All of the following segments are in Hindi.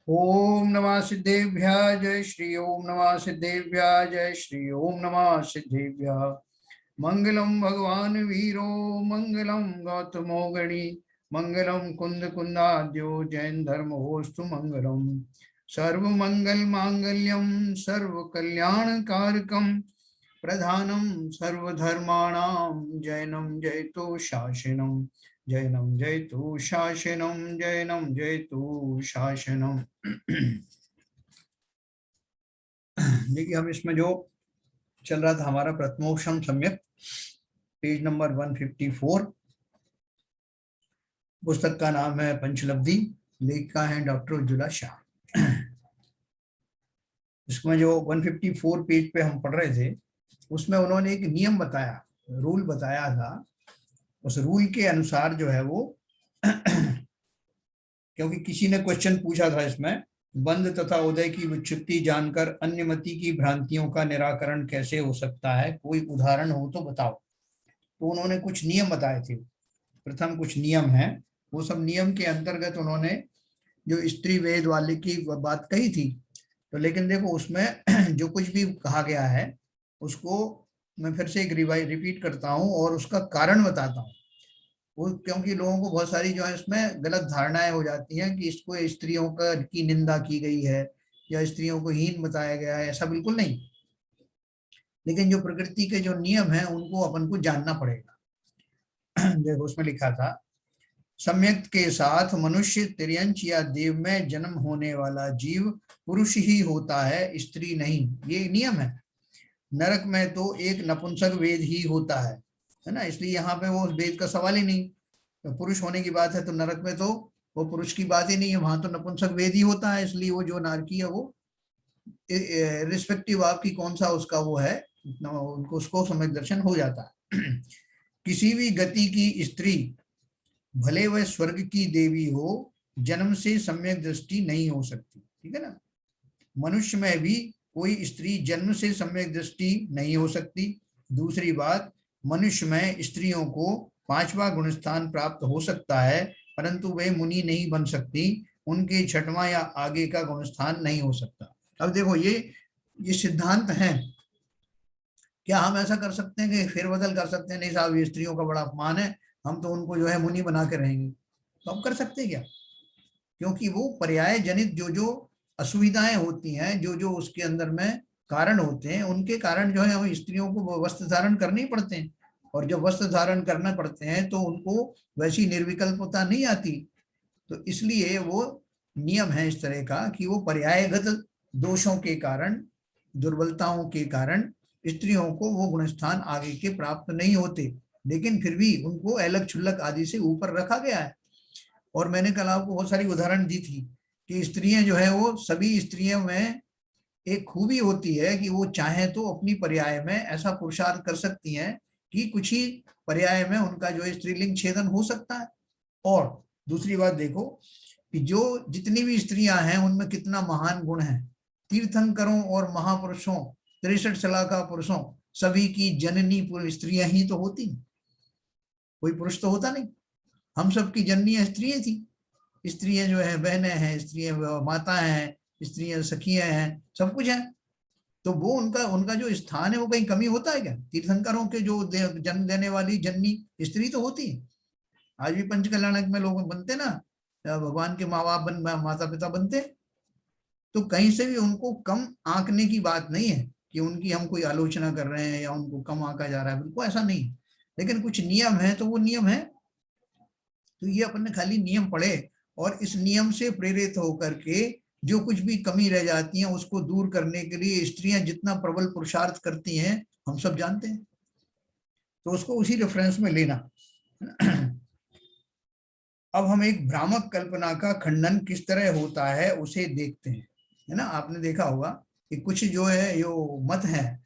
ओम नमः सिद्धेभ्यः जय श्री ओम नमः सिद्धेभ्यः जय श्री ओम नमः सिद्धेभ्यः। मंगलम भगवान वीरो मंगलम गौतमो गणी मंगलम कुंद कुंदाद्यो जैन धर्म होस्तु मंगलम। सर्व मंगल मांगल्यम सर्व कल्याण कारकम प्रधानम सर्वधर्माणां जैनम जयतु शासनम जैनम जयतु शासनम जैनम जयतु शासनम। देखिए हम इसमें जो चल रहा था हमारा प्रथमोक्षम सम्यक पेज नंबर 154, पुस्तक का नाम है पंचलब्धि, लेखिका है डॉक्टर उज्ज्वला शाह। इसमें जो 154 पेज पे हम पढ़ रहे थे उसमें उन्होंने एक नियम बताया, रूल बताया था। उस रूल के अनुसार जो है वो क्योंकि किसी ने क्वेश्चन पूछा था इसमें, बंध तथा उदय की विच्छित्ति जानकर अन्यमति की भ्रांतियों का निराकरण कैसे हो सकता है, कोई उदाहरण हो तो बताओ। तो उन्होंने कुछ नियम बताए थे। प्रथम कुछ नियम है, वो सब नियम के अंतर्गत उन्होंने जो स्त्री वेद वाले की बात कही थी। तो लेकिन देखो उसमें जो कुछ भी कहा गया है उसको मैं फिर से एक रिपीट करता हूँ और उसका कारण बताता हूँ। वो क्योंकि लोगों को बहुत सारी जो है इसमें गलत धारणाएं हो जाती हैं कि इसको स्त्रियों का की निंदा की गई है या स्त्रियों को हीन बताया गया है, ऐसा बिल्कुल नहीं। लेकिन जो प्रकृति के जो नियम है उनको अपन को जानना पड़ेगा। देखो उसमें लिखा था, सम्यक के साथ मनुष्य, तिर्यंच या देव में जन्म होने वाला जीव पुरुष ही होता है, स्त्री नहीं, ये नियम है। नरक में तो एक नपुंसक वेद ही होता है ना, इसलिए यहाँ पे वो वेद का सवाल ही नहीं। तो पुरुष होने की बात है तो नरक में तो वो पुरुष की बात ही नहीं है, वहां तो नपुंसक वेद ही होता है। इसलिए वो जो नारकी है वो रिस्पेक्टिव आपकी कौन सा उसका वो है उनको उसको सम्यक दर्शन हो जाता है। किसी भी गति की स्त्री भले वह स्वर्ग की देवी हो, जन्म से सम्यक दृष्टि नहीं हो सकती, ठीक है ना। मनुष्य में भी कोई स्त्री जन्म से सम्यक दृष्टि नहीं हो सकती। दूसरी बात, मनुष्य में स्त्रियों को 5वां गुण स्थान प्राप्त हो सकता है, परंतु वे मुनि नहीं बन सकती, उनके 6वां या आगे का गुण स्थान नहीं हो सकता। अब देखो ये सिद्धांत है। क्या हम ऐसा कर सकते हैं कि फेरबदल कर सकते हैं, नहीं साहब ये स्त्रियों का बड़ा अपमान है, हम तो उनको जो है मुनि बना के रहेंगे, तो हम कर सकते हैं क्या? क्योंकि वो पर्याय जनित जो जो असुविधाएं होती हैं, जो जो उसके अंदर में कारण होते हैं, उनके कारण जो है हमें स्त्रियों को वस्त्र धारण करने ही पड़ते हैं। और जब वस्त्र धारण करना पड़ते हैं तो उनको वैसी निर्विकल्पता नहीं आती। तो इसलिए वो नियम है इस तरह का कि वो पर्यायगत दोषों के कारण, दुर्बलताओं के कारण स्त्रियों को वो गुणस्थान आगे के प्राप्त नहीं होते, लेकिन फिर भी उनको अलग छुल्लक आदि से ऊपर रखा गया है। और मैंने कल आपको बहुत सारी उदाहरण दी थी कि स्त्रियां जो है वो सभी स्त्रियों में एक खूबी होती है कि वो चाहे तो अपनी पर्याय में ऐसा पुरुषार्थ कर सकती हैं कि कुछ ही पर्याय में उनका जो है स्त्रीलिंग छेदन हो सकता है। और दूसरी बात देखो कि जो जितनी भी स्त्रियां हैं उनमें कितना महान गुण है। तीर्थंकरों और महापुरुषों, 63 सलाखा पुरुषों, सभी की जननी स्त्रियां ही तो होती, कोई पुरुष तो होता नहीं। हम सबकी जननी स्त्रियां थी। स्त्रियां जो है बहनें हैं, स्त्रियां माताएं हैं, स्त्रियां सखियां हैं, सब कुछ है। तो वो उनका उनका जो स्थान है वो कहीं कमी होता है क्या? तीर्थंकरों के जो जन्म देने वाली जननी स्त्री तो होती है। आज भी पंचकल्याणक में लोग बनते ना, भगवान के माँ बाप माता पिता बनते। तो कहीं से भी उनको कम आंकने की बात नहीं है कि उनकी हम कोई आलोचना कर रहे हैं या उनको कम आंका जा रहा है, बिल्कुल ऐसा नहीं। लेकिन कुछ नियम है तो वो नियम है। तो ये अपन ने खाली नियम पढ़े और इस नियम से प्रेरित होकर के जो कुछ भी कमी रह जाती है उसको दूर करने के लिए स्त्रियां जितना प्रबल पुरुषार्थ करती हैं हम सब जानते हैं। तो उसको उसी रेफरेंस में लेना। अब हम एक भ्रामक कल्पना का खंडन किस तरह होता है उसे देखते हैं, है ना। आपने देखा होगा कि कुछ जो है जो मत है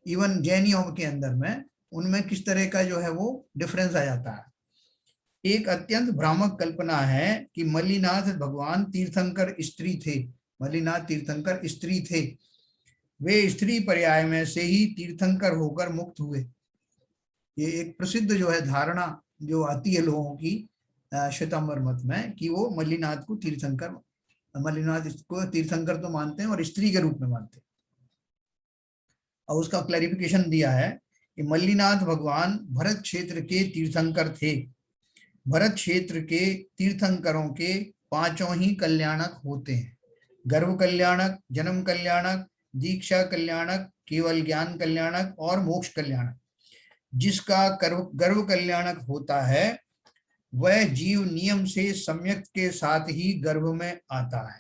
इवन जैनियों के अंदर में, उनमें किस तरह का जो है वो डिफरेंस आ जाता है। एक अत्यंत भ्रामक कल्पना है कि मल्लिनाथ भगवान तीर्थंकर स्त्री थे। मल्लिनाथ तीर्थंकर स्त्री थे, वे स्त्री पर्याय में से ही तीर्थंकर होकर मुक्त हुए। ये एक प्रसिद्ध जो है धारणा जो आती है लोगों की श्वेतांबर मत में कि वो मल्लिनाथ को तीर्थंकर मल्लिनाथ इसको तीर्थंकर तो मानते हैं और स्त्री के रूप में मानते हैं। और उसका क्लैरिफिकेशन दिया है कि मल्लिनाथ भगवान भरत क्षेत्र के तीर्थंकर थे। भरत क्षेत्र के तीर्थंकरों के पांचों ही कल्याणक होते हैं: गर्भ कल्याणक, जन्म कल्याणक, दीक्षा कल्याणक, केवल ज्ञान कल्याणक और मोक्ष कल्याणक। जिसका गर्भ कल्याणक होता है वह जीव नियम से सम्यक के साथ ही गर्भ में आता है।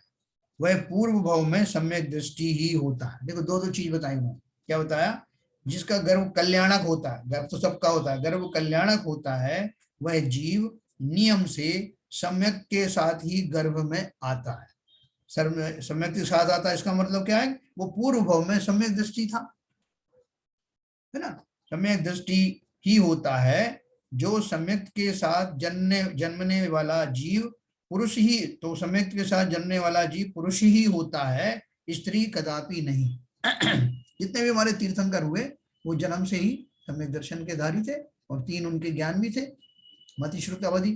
वह पूर्व भाव में सम्यक दृष्टि ही होता है। देखो दो चीज बताई उन्होंने। क्या बताया? जिसका गर्भ कल्याणक होता है, गर्भ तो सबका होता है, गर्भ कल्याणक होता है वह जीव नियम से सम्यक के साथ ही गर्भ में आता है। सम्यक के साथ आता है, इसका मतलब क्या है? वो पूर्व भाव में सम्यक दृष्टि था, है ना। सम्यक दृष्टि ही होता है। जो सम्यक के साथ जन्मने वाला जीव पुरुष ही, तो सम्यक के साथ जन्मने वाला जीव पुरुष ही होता है, स्त्री कदापि नहीं। जितने भी हमारे तीर्थंकर हुए वो जन्म से ही सम्यक दर्शन के धारी थे और 3 उनके ज्ञान भी थे, मति श्रुत अवधि।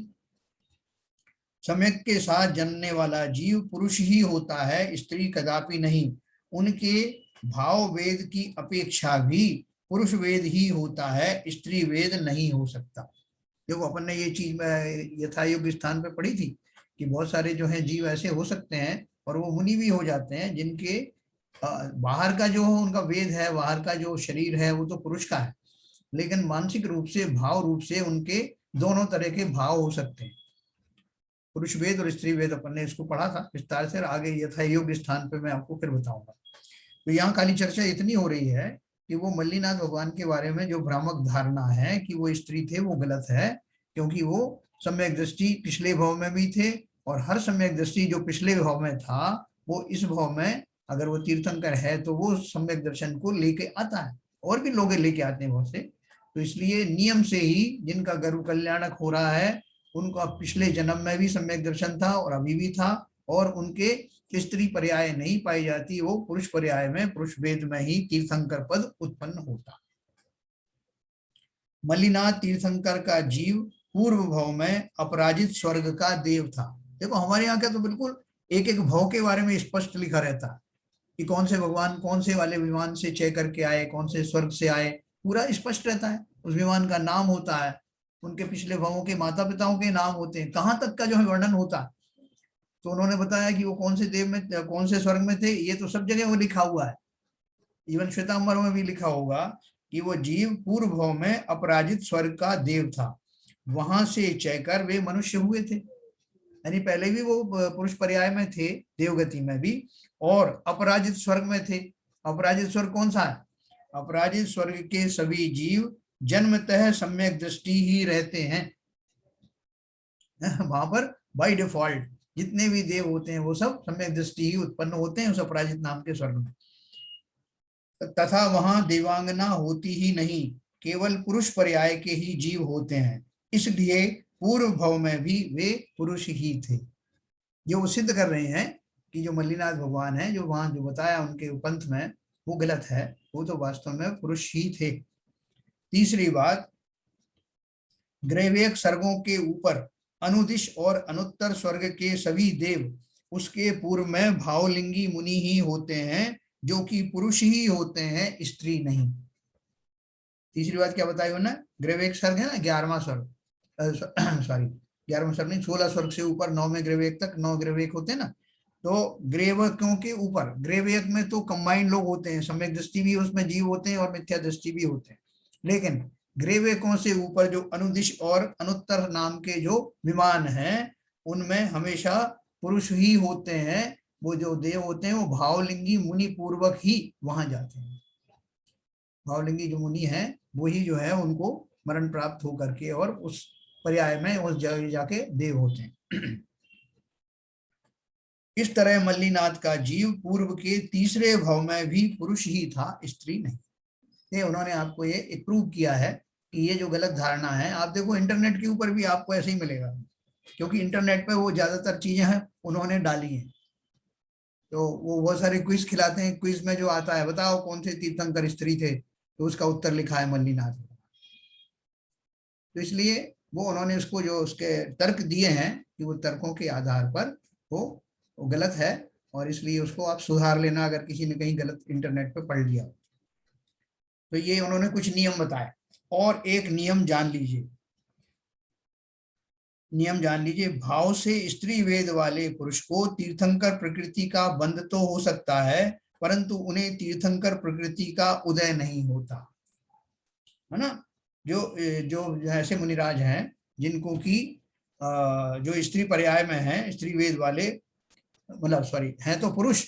सम्यक के साथ जन्मने वाला जीव पुरुष ही होता है, स्त्री कदापि नहीं। उनके भाव वेद की अपेक्षा भी पुरुष वेद ही होता है, स्त्री वेद नहीं हो सकता। देखो अपन ने ये चीज यथायोग्य स्थान पे पढ़ी थी कि बहुत सारे जो है जीव ऐसे हो सकते हैं और वो मुनि भी हो जाते हैं जिनके बाहर का जो उनका वेद है, बाहर का जो शरीर है वो तो पुरुष का है, लेकिन मानसिक रूप से, भाव रूप से उनके दोनों तरह के भाव हो सकते हैं। पुरुष वेद और स्त्री वेद अपन ने इसको पढ़ा था विस्तार से, आगे यथायोग्य स्थान पे मैं आपको फिर बताऊंगा। तो यहाँ खाली चर्चा इतनी हो रही है कि वो मल्लिनाथ भगवान के बारे में जो भ्रामक धारणा है कि वो स्त्री थे वो गलत है, क्योंकि वो सम्यक दृष्टि पिछले भाव में भी थे और हर सम्यक दृष्टि जो पिछले भाव में था वो इस भाव में, अगर वो तीर्थंकर है तो वो सम्यक दर्शन को लेके आता है, और भी लोग लेके आते हैं बहुत से। तो इसलिए नियम से ही जिनका गर्भ कल्याणक हो रहा है उनका पिछले जन्म में भी सम्यक दर्शन था और अभी भी था, और उनके स्त्री पर्याय नहीं पाई जाती, वो पुरुष पर्याय में, पुरुष वेद में ही तीर्थंकर पद उत्पन्न होता। मल्लिनाथ तीर्थंकर का जीव पूर्व भाव में अपराजित स्वर्ग का देव था। देखो हमारे यहाँ का तो बिल्कुल एक एक भाव के बारे में स्पष्ट लिखा रहता है कि कौन से भगवान कौन से वाले विमान से चय करके आए, कौन से स्वर्ग से आए, पूरा स्पष्ट रहता है। उस विमान का नाम होता है, उनके पिछले भावों के माता पिताओं के नाम होते हैं, कहाँ तक का जो है वर्णन होता है। तो उन्होंने बताया कि वो कौन से देव में, कौन से स्वर्ग में थे, ये तो सब जगह वो लिखा हुआ है। इवन श्वेतांबर में भी लिखा होगा कि वो जीव पूर्व भाव में अपराजित स्वर्ग का देव था, वहां से चयकर वे मनुष्य हुए थे। यानी पहले भी वो पुरुष पर्याय में थे, देवगति में भी, और अपराजित स्वर्ग में थे। अपराजित स्वर्ग कौन सा है? अपराजित स्वर्ग के सभी जीव जन्मतः सम्यक दृष्टि ही रहते हैं। वहां पर बाय डिफॉल्ट जितने भी देव होते हैं वो सब सम्यक दृष्टि ही उत्पन्न होते हैं उस अपराजित नाम के स्वर्ग में। तथा वहां देवांगना होती ही नहीं, केवल पुरुष पर्याय के ही जीव होते हैं, इसलिए पूर्व भाव में भी वे पुरुष ही थे। जो वो सिद्ध कर रहे हैं कि जो मल्लिनाथ भगवान है, जो वहां जो बताया उनके पंथ में, वो गलत है, वो तो वास्तव में पुरुष ही थे। तीसरी बात, ग्रैवेक सर्गों के ऊपर अनुदिश और अनुत्तर स्वर्ग के सभी देव उसके पूर्व में भावलिंगी मुनि ही होते हैं, जो कि पुरुष ही होते हैं, स्त्री नहीं। तीसरी बात क्या बताई उन्होंने? ग्रैवेक सर्ग है ना, 11वां स्वर्ग, सॉरी 11वां स्वर्ग नहीं, 16 स्वर्ग से ऊपर 9वें ग्रैवेक तक 9 ग्रैवेक होते हैं ना। तो ग्रैवकों के ऊपर, ग्रैवेक में तो कंबाइंड लोग होते हैं, सम्यक दृष्टि भी उसमें जीव होते हैं और मिथ्या दृष्टि भी होते हैं, लेकिन ग्रैवेकों से ऊपर जो अनुदिश और अनुत्तर नाम के जो विमान हैं उनमें हमेशा पुरुष ही होते हैं। वो जो देव होते हैं वो भावलिंगी मुनि पूर्वक ही वहां जाते हैं। भावलिंगी जो मुनि हैं वही जो है उनको मरण प्राप्त हो करके और उस पर्याय में उस जगह जाके देव होते हैं। इस तरह मल्लिनाथ का जीव पूर्व के तीसरे भाव में भी पुरुष ही था, स्त्री नहीं। ये उन्होंने आपको ये प्रूव किया है कि ये जो गलत धारणा है, आप देखो इंटरनेट के ऊपर भी आपको ऐसे ही मिलेगा, क्योंकि इंटरनेट पे वो ज्यादातर चीजें हैं उन्होंने डाली हैं। तो वो बहुत सारे क्विज खिलाते हैं, क्विज में जो आता है बताओ कौन से तीर्थंकर स्त्री थे, तो उसका उत्तर लिखा है मल्लिनाथ। तो इसलिए वो उन्होंने उसको जो उसके तर्क दिए हैं कि वो तर्कों के आधार पर वो वो गलत है, और इसलिए उसको आप सुधार लेना अगर किसी ने कहीं गलत इंटरनेट पे पढ़ लिया। तो ये उन्होंने कुछ नियम बताए। और एक नियम जान लीजिए, भाव से स्त्री वेद वाले पुरुष को तीर्थंकर प्रकृति का बंध तो हो सकता है, परंतु उन्हें तीर्थंकर प्रकृति का उदय नहीं होता, है ना। जो जो ऐसे मुनिराज हैं जिनको की जो स्त्री पर्याय में है, स्त्री वेद वाले, मतलब सॉरी हैं तो पुरुष,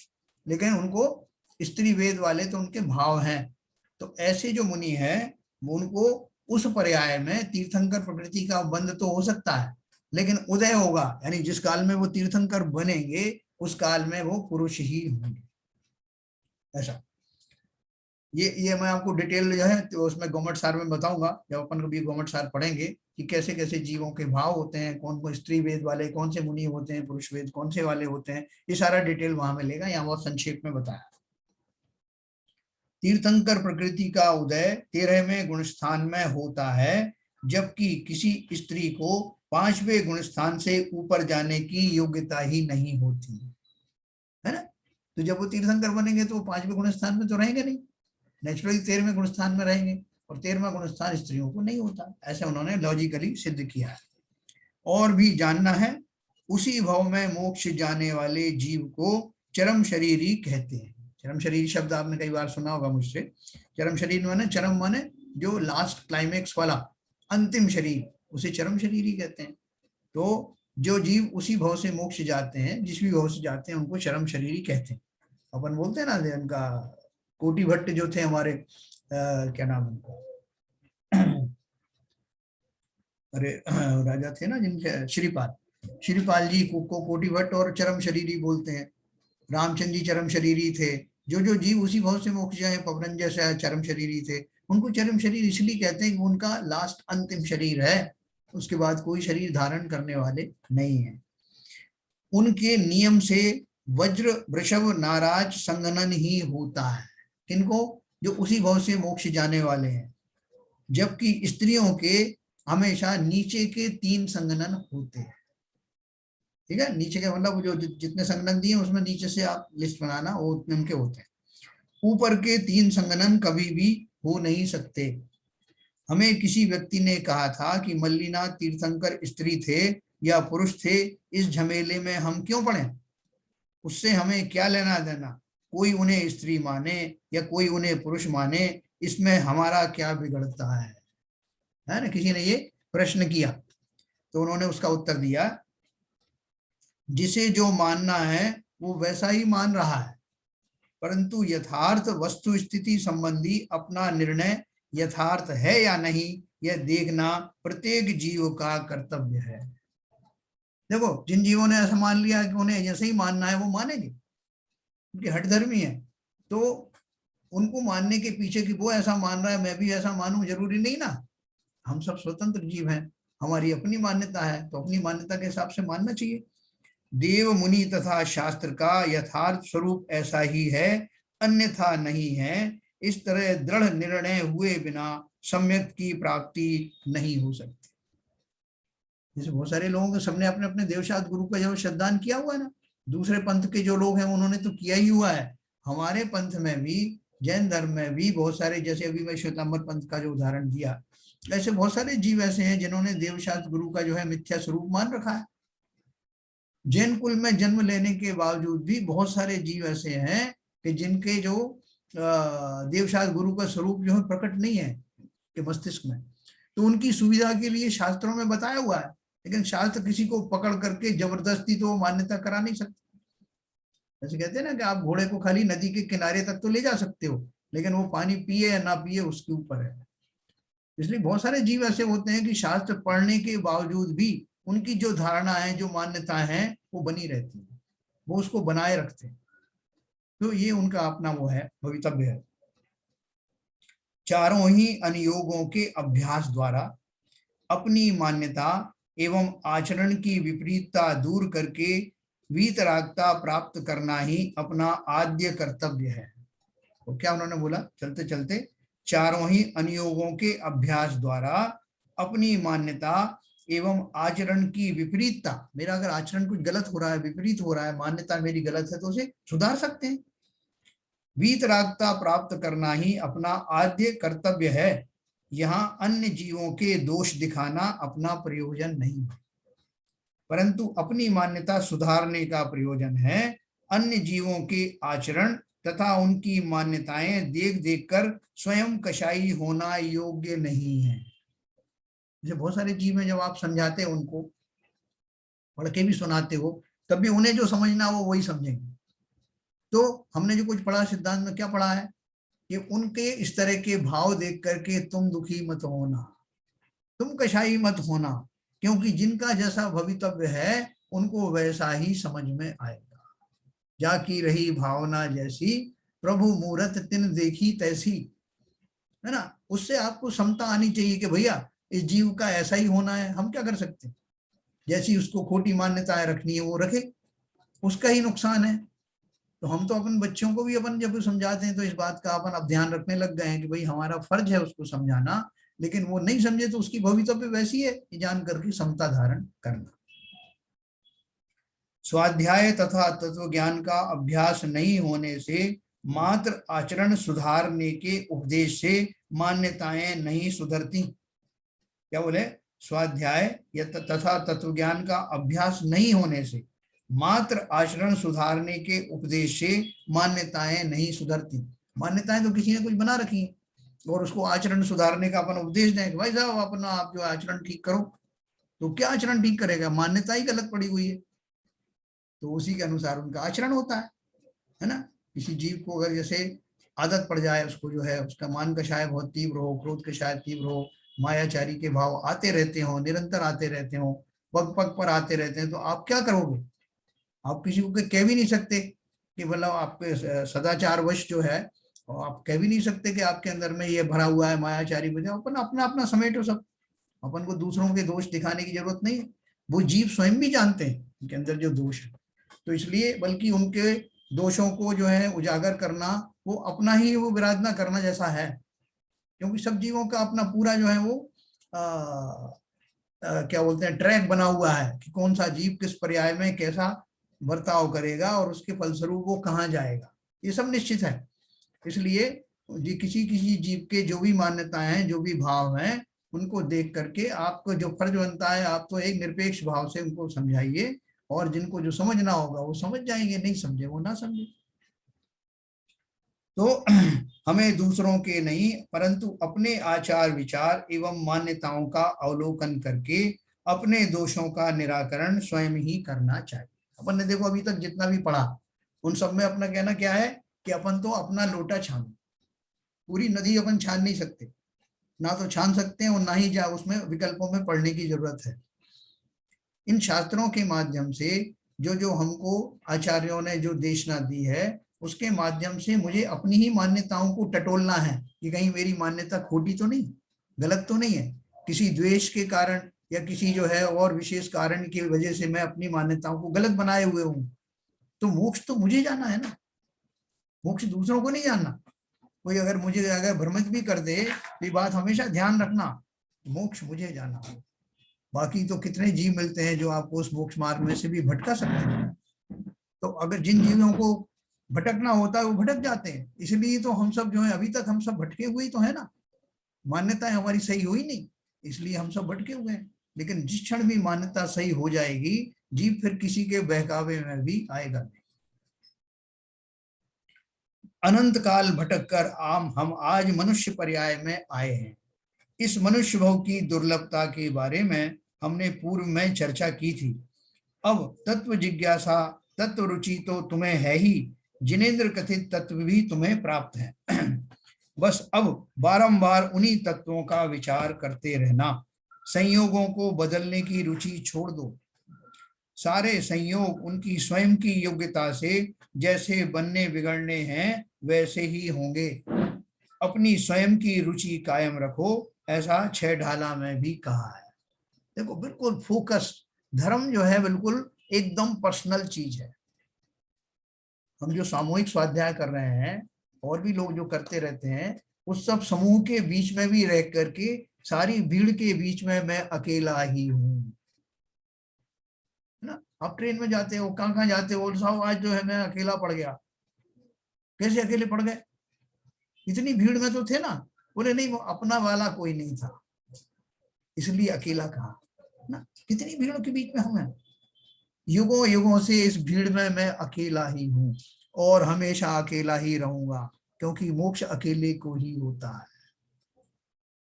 लेकिन उनको स्त्री वेद वाले तो उनके भाव हैं, तो ऐसे जो मुनि हैं उनको उस पर्याय में तीर्थंकर प्रकृति का बंध तो हो सकता है, लेकिन उदय होगा, यानी जिस काल में वो तीर्थंकर बनेंगे उस काल में वो पुरुष ही होंगे, ऐसा। ये मैं आपको डिटेल जो है तो उसमें गवर्नमेंट सार में बताऊंगा, जब अपन कभी गवर्नमेंट सार पढ़ेंगे कि कैसे कैसे जीवों के भाव होते हैं, कौन कौन स्त्री वेद वाले कौन से मुनि होते हैं, पुरुष वेद कौन से वाले होते हैं, ये सारा डिटेल वहां मिलेगा, यहाँ बहुत संक्षेप में बताया। तीर्थंकर प्रकृति का उदय 13वें गुणस्थान में होता है, जबकि किसी स्त्री को 5वें गुणस्थान से ऊपर जाने की योग्यता ही नहीं होती, है ना। तो जब वो तीर्थंकर बनेंगे तो वो 5वें गुणस्थान में तो रहेंगे नहीं, नेचुरली 13वें गुणस्थान में रहेंगे, और 13वां गुणस्थान स्त्रियों को नहीं होता, ऐसे उन्होंने लॉजिकली सिद्ध किया है। और भी जानना है, उसी भाव में मोक्ष जाने वाले जीव को चरम शरीरी कहते हैं। चरम शरीर शब्द आपने कई बार सुना होगा मुझसे। चरम शरीर माने, चरम माने जो लास्ट क्लाइमेक्स वाला अंतिम शरीर, उसे चरम शरीर ही कहते हैं। तो जो जीव उसी भाव से मोक्ष जाते हैं, जिस भी भाव से जाते हैं, उनको चरम शरीर ही कहते हैं। अपन बोलते हैं ना, उनका कोटि भट्ट जो थे हमारे, क्या नाम उनका, अरे राजा थे ना जिनके, श्रीपाल जी को कोटि भट्ट और चरम शरीरी बोलते हैं। रामचंद्र जी चरम शरीरी थे। जो जीव उसी भाव से मोक्ष जाए, पवरन जैसा चरम शरीरी थे, उनको चरम शरीर इसलिए कहते हैं कि उनका लास्ट अंतिम शरीर है, उसके बाद कोई शरीर धारण करने वाले नहीं है। उनके नियम से वज्र वृषभ नाराज संगनन ही होता है, किनको, जो उसी भाव से मोक्ष जाने वाले हैं, जबकि स्त्रियों के हमेशा नीचे के 3 संगनन होते हैं। ठीक है, नीचे के मतलब जो जितने संगनन दिए उसमें नीचे से आप लिस्ट बनाना, वो उतने उनके होते हैं। ऊपर के 3 संगनन कभी भी हो नहीं सकते। हमें किसी व्यक्ति ने कहा था कि मल्लिनाथ तीर्थंकर स्त्री थे या पुरुष थे, इस झमेले में हम क्यों पड़े, उससे हमें क्या लेना देना, कोई उन्हें स्त्री माने या कोई उन्हें पुरुष माने, इसमें हमारा क्या बिगड़ता है ना। किसी ने ये प्रश्न किया तो उन्होंने उसका उत्तर दिया, जिसे जो मानना है वो वैसा ही मान रहा है, परंतु यथार्थ वस्तु स्थिति संबंधी अपना निर्णय यथार्थ है या नहीं, यह देखना प्रत्येक जीव का कर्तव्य है। देखो, जिन जीवों ने ऐसा मान लिया कि उन्हें जैसे ही मानना है वो मानेंगे, उनके हठधर्मी है, तो उनको मानने के पीछे कि वो ऐसा मान रहा है मैं भी ऐसा मानूं, जरूरी नहीं ना। हम सब स्वतंत्र जीव हैं, हमारी अपनी मान्यता है, तो अपनी मान्यता के हिसाब से मानना चाहिए। देव मुनि तथा शास्त्र का यथार्थ स्वरूप ऐसा ही है, अन्यथा नहीं है। इस तरह दृढ़ निर्णय हुए बिना सम्यक की प्राप्ति नहीं हो सकती। जैसे बहुत सारे लोगों के सबने अपने अपने देवशास्त्र गुरु का जो श्रद्धान किया हुआ है ना, दूसरे पंथ के जो लोग हैं उन्होंने तो किया ही हुआ है। हमारे पंथ में भी, जैन धर्म में भी बहुत सारे, जैसे अभी मैं श्वेतांबर पंथ का जो उदाहरण दिया, ऐसे बहुत सारे जीव ऐसे हैं जिन्होंने देवशास्त्र गुरु का जो है मिथ्या स्वरूप मान रखा है। जैन कुल में जन्म लेने के बावजूद भी बहुत सारे जीव ऐसे हैं कि जिनके जो देवशास्त्र गुरु का स्वरूप जो है प्रकट नहीं है कि मस्तिष्क में, तो उनकी सुविधा के लिए शास्त्रों में बताया हुआ है, लेकिन शास्त्र किसी को पकड़ करके जबरदस्ती तो मान्यता करा नहीं सकते। जैसे कहते हैं ना कि आप घोड़े को खाली नदी के किनारे तक तो ले जा सकते हो, लेकिन वो पानी पिए या ना पिए उसके ऊपर है। इसलिए बहुत सारे जीव ऐसे होते हैं कि शास्त्र पढ़ने के बावजूद भी उनकी जो धारणा है, जो मान्यता है, वो बनी रहती है, वो उसको बनाए रखते हैं। तो ये उनका अपना वो है, भवितव्य है। चारों ही अनुयोगों के अभ्यास द्वारा अपनी मान्यता एवं आचरण की विपरीतता दूर करके वीतरागता प्राप्त करना ही अपना आद्य कर्तव्य है। तो क्या उन्होंने बोला, चलते चलते चारों ही अनुयोगों के अभ्यास द्वारा अपनी मान्यता एवं आचरण की विपरीतता, मेरा अगर आचरण कुछ गलत हो रहा है, विपरीत हो रहा है, मान्यता मेरी गलत है, तो उसे सुधार सकते हैं। वीतरागता प्राप्त करना ही अपना आद्य कर्तव्य है। यहाँ अन्य जीवों के दोष दिखाना अपना प्रयोजन नहीं है, परंतु अपनी मान्यता सुधारने का प्रयोजन है। अन्य जीवों के आचरण तथा उनकी मान्यताएं देख देख कर स्वयं कसाई होना योग्य नहीं है। जैसे बहुत सारे जीव हैं, जब आप समझाते हैं, उनको पढ़ के भी सुनाते हो, तब भी उन्हें जो समझना हो वही समझेंगे। तो हमने जो कुछ पढ़ा सिद्धांत में, क्या पढ़ा है कि उनके इस तरह के भाव देख करके तुम दुखी मत होना, तुम कसाई मत होना, क्योंकि जिनका जैसा भवितव्य है उनको वैसा ही समझ में आएगा। जाकी रही भावना जैसी, प्रभु मूरत तिन देखी तैसी, है ना। उससे आपको समता आनी चाहिए कि भैया इस जीव का ऐसा ही होना है, हम क्या कर सकते हैं। जैसी उसको खोटी मान्यताएं रखनी है वो रखे, उसका ही नुकसान है। तो हम तो अपन बच्चों को भी अपन जब समझाते हैं तो इस बात का अपन अब ध्यान रखने लग गए हैं कि भाई हमारा फर्ज है उसको समझाना, लेकिन वो नहीं समझे तो उसकी भवितव्य वैसी है कि जान करके समता धारण करना। स्वाध्याय तथा तत्व ज्ञान का अभ्यास नहीं होने से मात्र आचरण सुधारने के उपदेश से मान्यताएं नहीं सुधरती। क्या बोले, स्वाध्याय या तथा तत्व ज्ञान का अभ्यास नहीं होने से मात्र आचरण सुधारने के उपदेश से मान्यताएं नहीं सुधरती। मान्यताएं तो किसी ने कुछ बना रखी है और उसको आचरण सुधारने का अपन उपदेश दें कि भाई साहब अपना आप जो आचरण ठीक करो, तो क्या आचरण ठीक करेगा, मान्यता ही गलत पड़ी हुई है। तो उसी के अनुसार उनका आचरण होता है ना। किसी जीव को अगर जैसे आदत पड़ जाए, उसको जो है उसका मान कषाय बहुत तीव्र हो, क्रोध कषाय तीव्र हो, मायाचारी के भाव आते रहते हो, निरंतर आते रहते हो, पग पग पर आते रहते हैं, तो आप क्या करोगे। आप किसी को कह भी नहीं सकते कि मतलब आपके सदाचार वश जो है, और आप कह भी नहीं सकते कि आपके अंदर में ये भरा हुआ है मायाचारी वजह, अपन अपना अपना समेटो सब। अपन को दूसरों के दोष दिखाने की जरूरत नहीं है, वो जीव स्वयं भी जानते हैं उनके अंदर जो दोष है। तो इसलिए बल्कि उनके दोषों को जो है उजागर करना, वो अपना ही वो विराधना करना जैसा है, क्योंकि सब जीवों का अपना पूरा जो है वो क्या बोलते हैं ट्रैक बना हुआ है कि कौन सा जीव किस पर्याय में कैसा बर्ताव करेगा और उसके फलस्वरूप वो कहाँ जाएगा, ये सब निश्चित है। इसलिए किसी किसी जीव के जो भी मान्यताएं हैं, जो भी भाव हैं, उनको देख करके आपको जो फर्ज बनता है, आप तो एक निरपेक्ष भाव से उनको समझाइए, और जिनको जो समझना होगा वो समझ जाएंगे, नहीं समझे वो ना समझे। तो हमें दूसरों के नहीं परंतु अपने आचार विचार एवं मान्यताओं का अवलोकन करके अपने दोषों का निराकरण स्वयं ही करना चाहिए। अपन ने देखो अभी तक जितना भी पढ़ा, उन सब में अपना कहना क्या है कि अपन तो अपना लोटा छानो, पूरी नदी अपन छान नहीं सकते, ना तो छान सकते हैं और ना ही उसमें विकल्पों में पढ़ने की जरूरत है। इन शास्त्रों के माध्यम से जो जो हमको आचार्यों ने जो देशना दी है, उसके माध्यम से मुझे अपनी ही मान्यताओं को टटोलना है कि कहीं मेरी मान्यता खोटी तो नहीं, गलत तो नहीं है, किसी द्वेष के कारण या किसी जो है और विशेष कारण की वजह से मैं अपनी मान्यताओं को गलत बनाए हुए हूँ। तो मोक्ष तो मुझे जाना है ना, मोक्ष दूसरों को नहीं जानना। कोई अगर मुझे अगर भ्रमित भी कर दे तो ये बात हमेशा ध्यान रखना, मोक्ष मुझे जाना है। बाकी तो कितने जीव मिलते हैं जो आपको उस मोक्ष मार्ग में से भी भटका सकते हैं। तो अगर जिन जीवों को भटकना होता है वो भटक जाते हैं, इसलिए तो हम सब जो है अभी तक हम सब भटके हुए ही तो है ना, मान्यताएं हमारी सही हुई नहीं, इसलिए हम सब भटके हुए हैं। लेकिन जिस क्षण भी मान्यता सही हो जाएगी, जीव फिर किसी के बहकावे में भी आएगा नहीं। अनंत काल भटक कर हम आज मनुष्य पर्याय में आए हैं। इस मनुष्य भव की दुर्लभता के बारे में हमने पूर्व में चर्चा की थी। अब तत्व जिज्ञासा, तत्व रुचि तो तुम्हें है ही, जिनेन्द्र कथित तत्व भी तुम्हें प्राप्त है। बस अब बारंबार उन्हीं तत्वों का विचार करते रहना, संयोगों को बदलने की रुचि छोड़ दो। सारे संयोग उनकी स्वयं की योग्यता से जैसे बनने बिगड़ने हैं वैसे ही होंगे। अपनी स्वयं की रुचि कायम रखो, ऐसा छह ढाला में भी कहा है। देखो बिल्कुल फोकस, धर्म जो है बिल्कुल एकदम पर्सनल चीज है। हम जो सामूहिक स्वाध्याय कर रहे हैं और भी लोग जो करते रहते हैं, उस सब समूह के बीच में भी रह करके सारी भीड़ के बीच में मैं अकेला ही हूँ, है ना। आप ट्रेन में जाते हो, कहाँ कहाँ जाते हो, साहब आज जो है मैं अकेला पड़ गया। कैसे अकेले पड़ गए? इतनी भीड़ में तो थे ना। बोले नहीं, वो अपना वाला कोई नहीं था, इसलिए अकेला कहा ना। कितनी भीड़ों के बीच में हम हैं, युगों युगों से इस भीड़ में मैं अकेला ही हूँ और हमेशा अकेला ही रहूंगा, क्योंकि मोक्ष अकेले को ही होता है।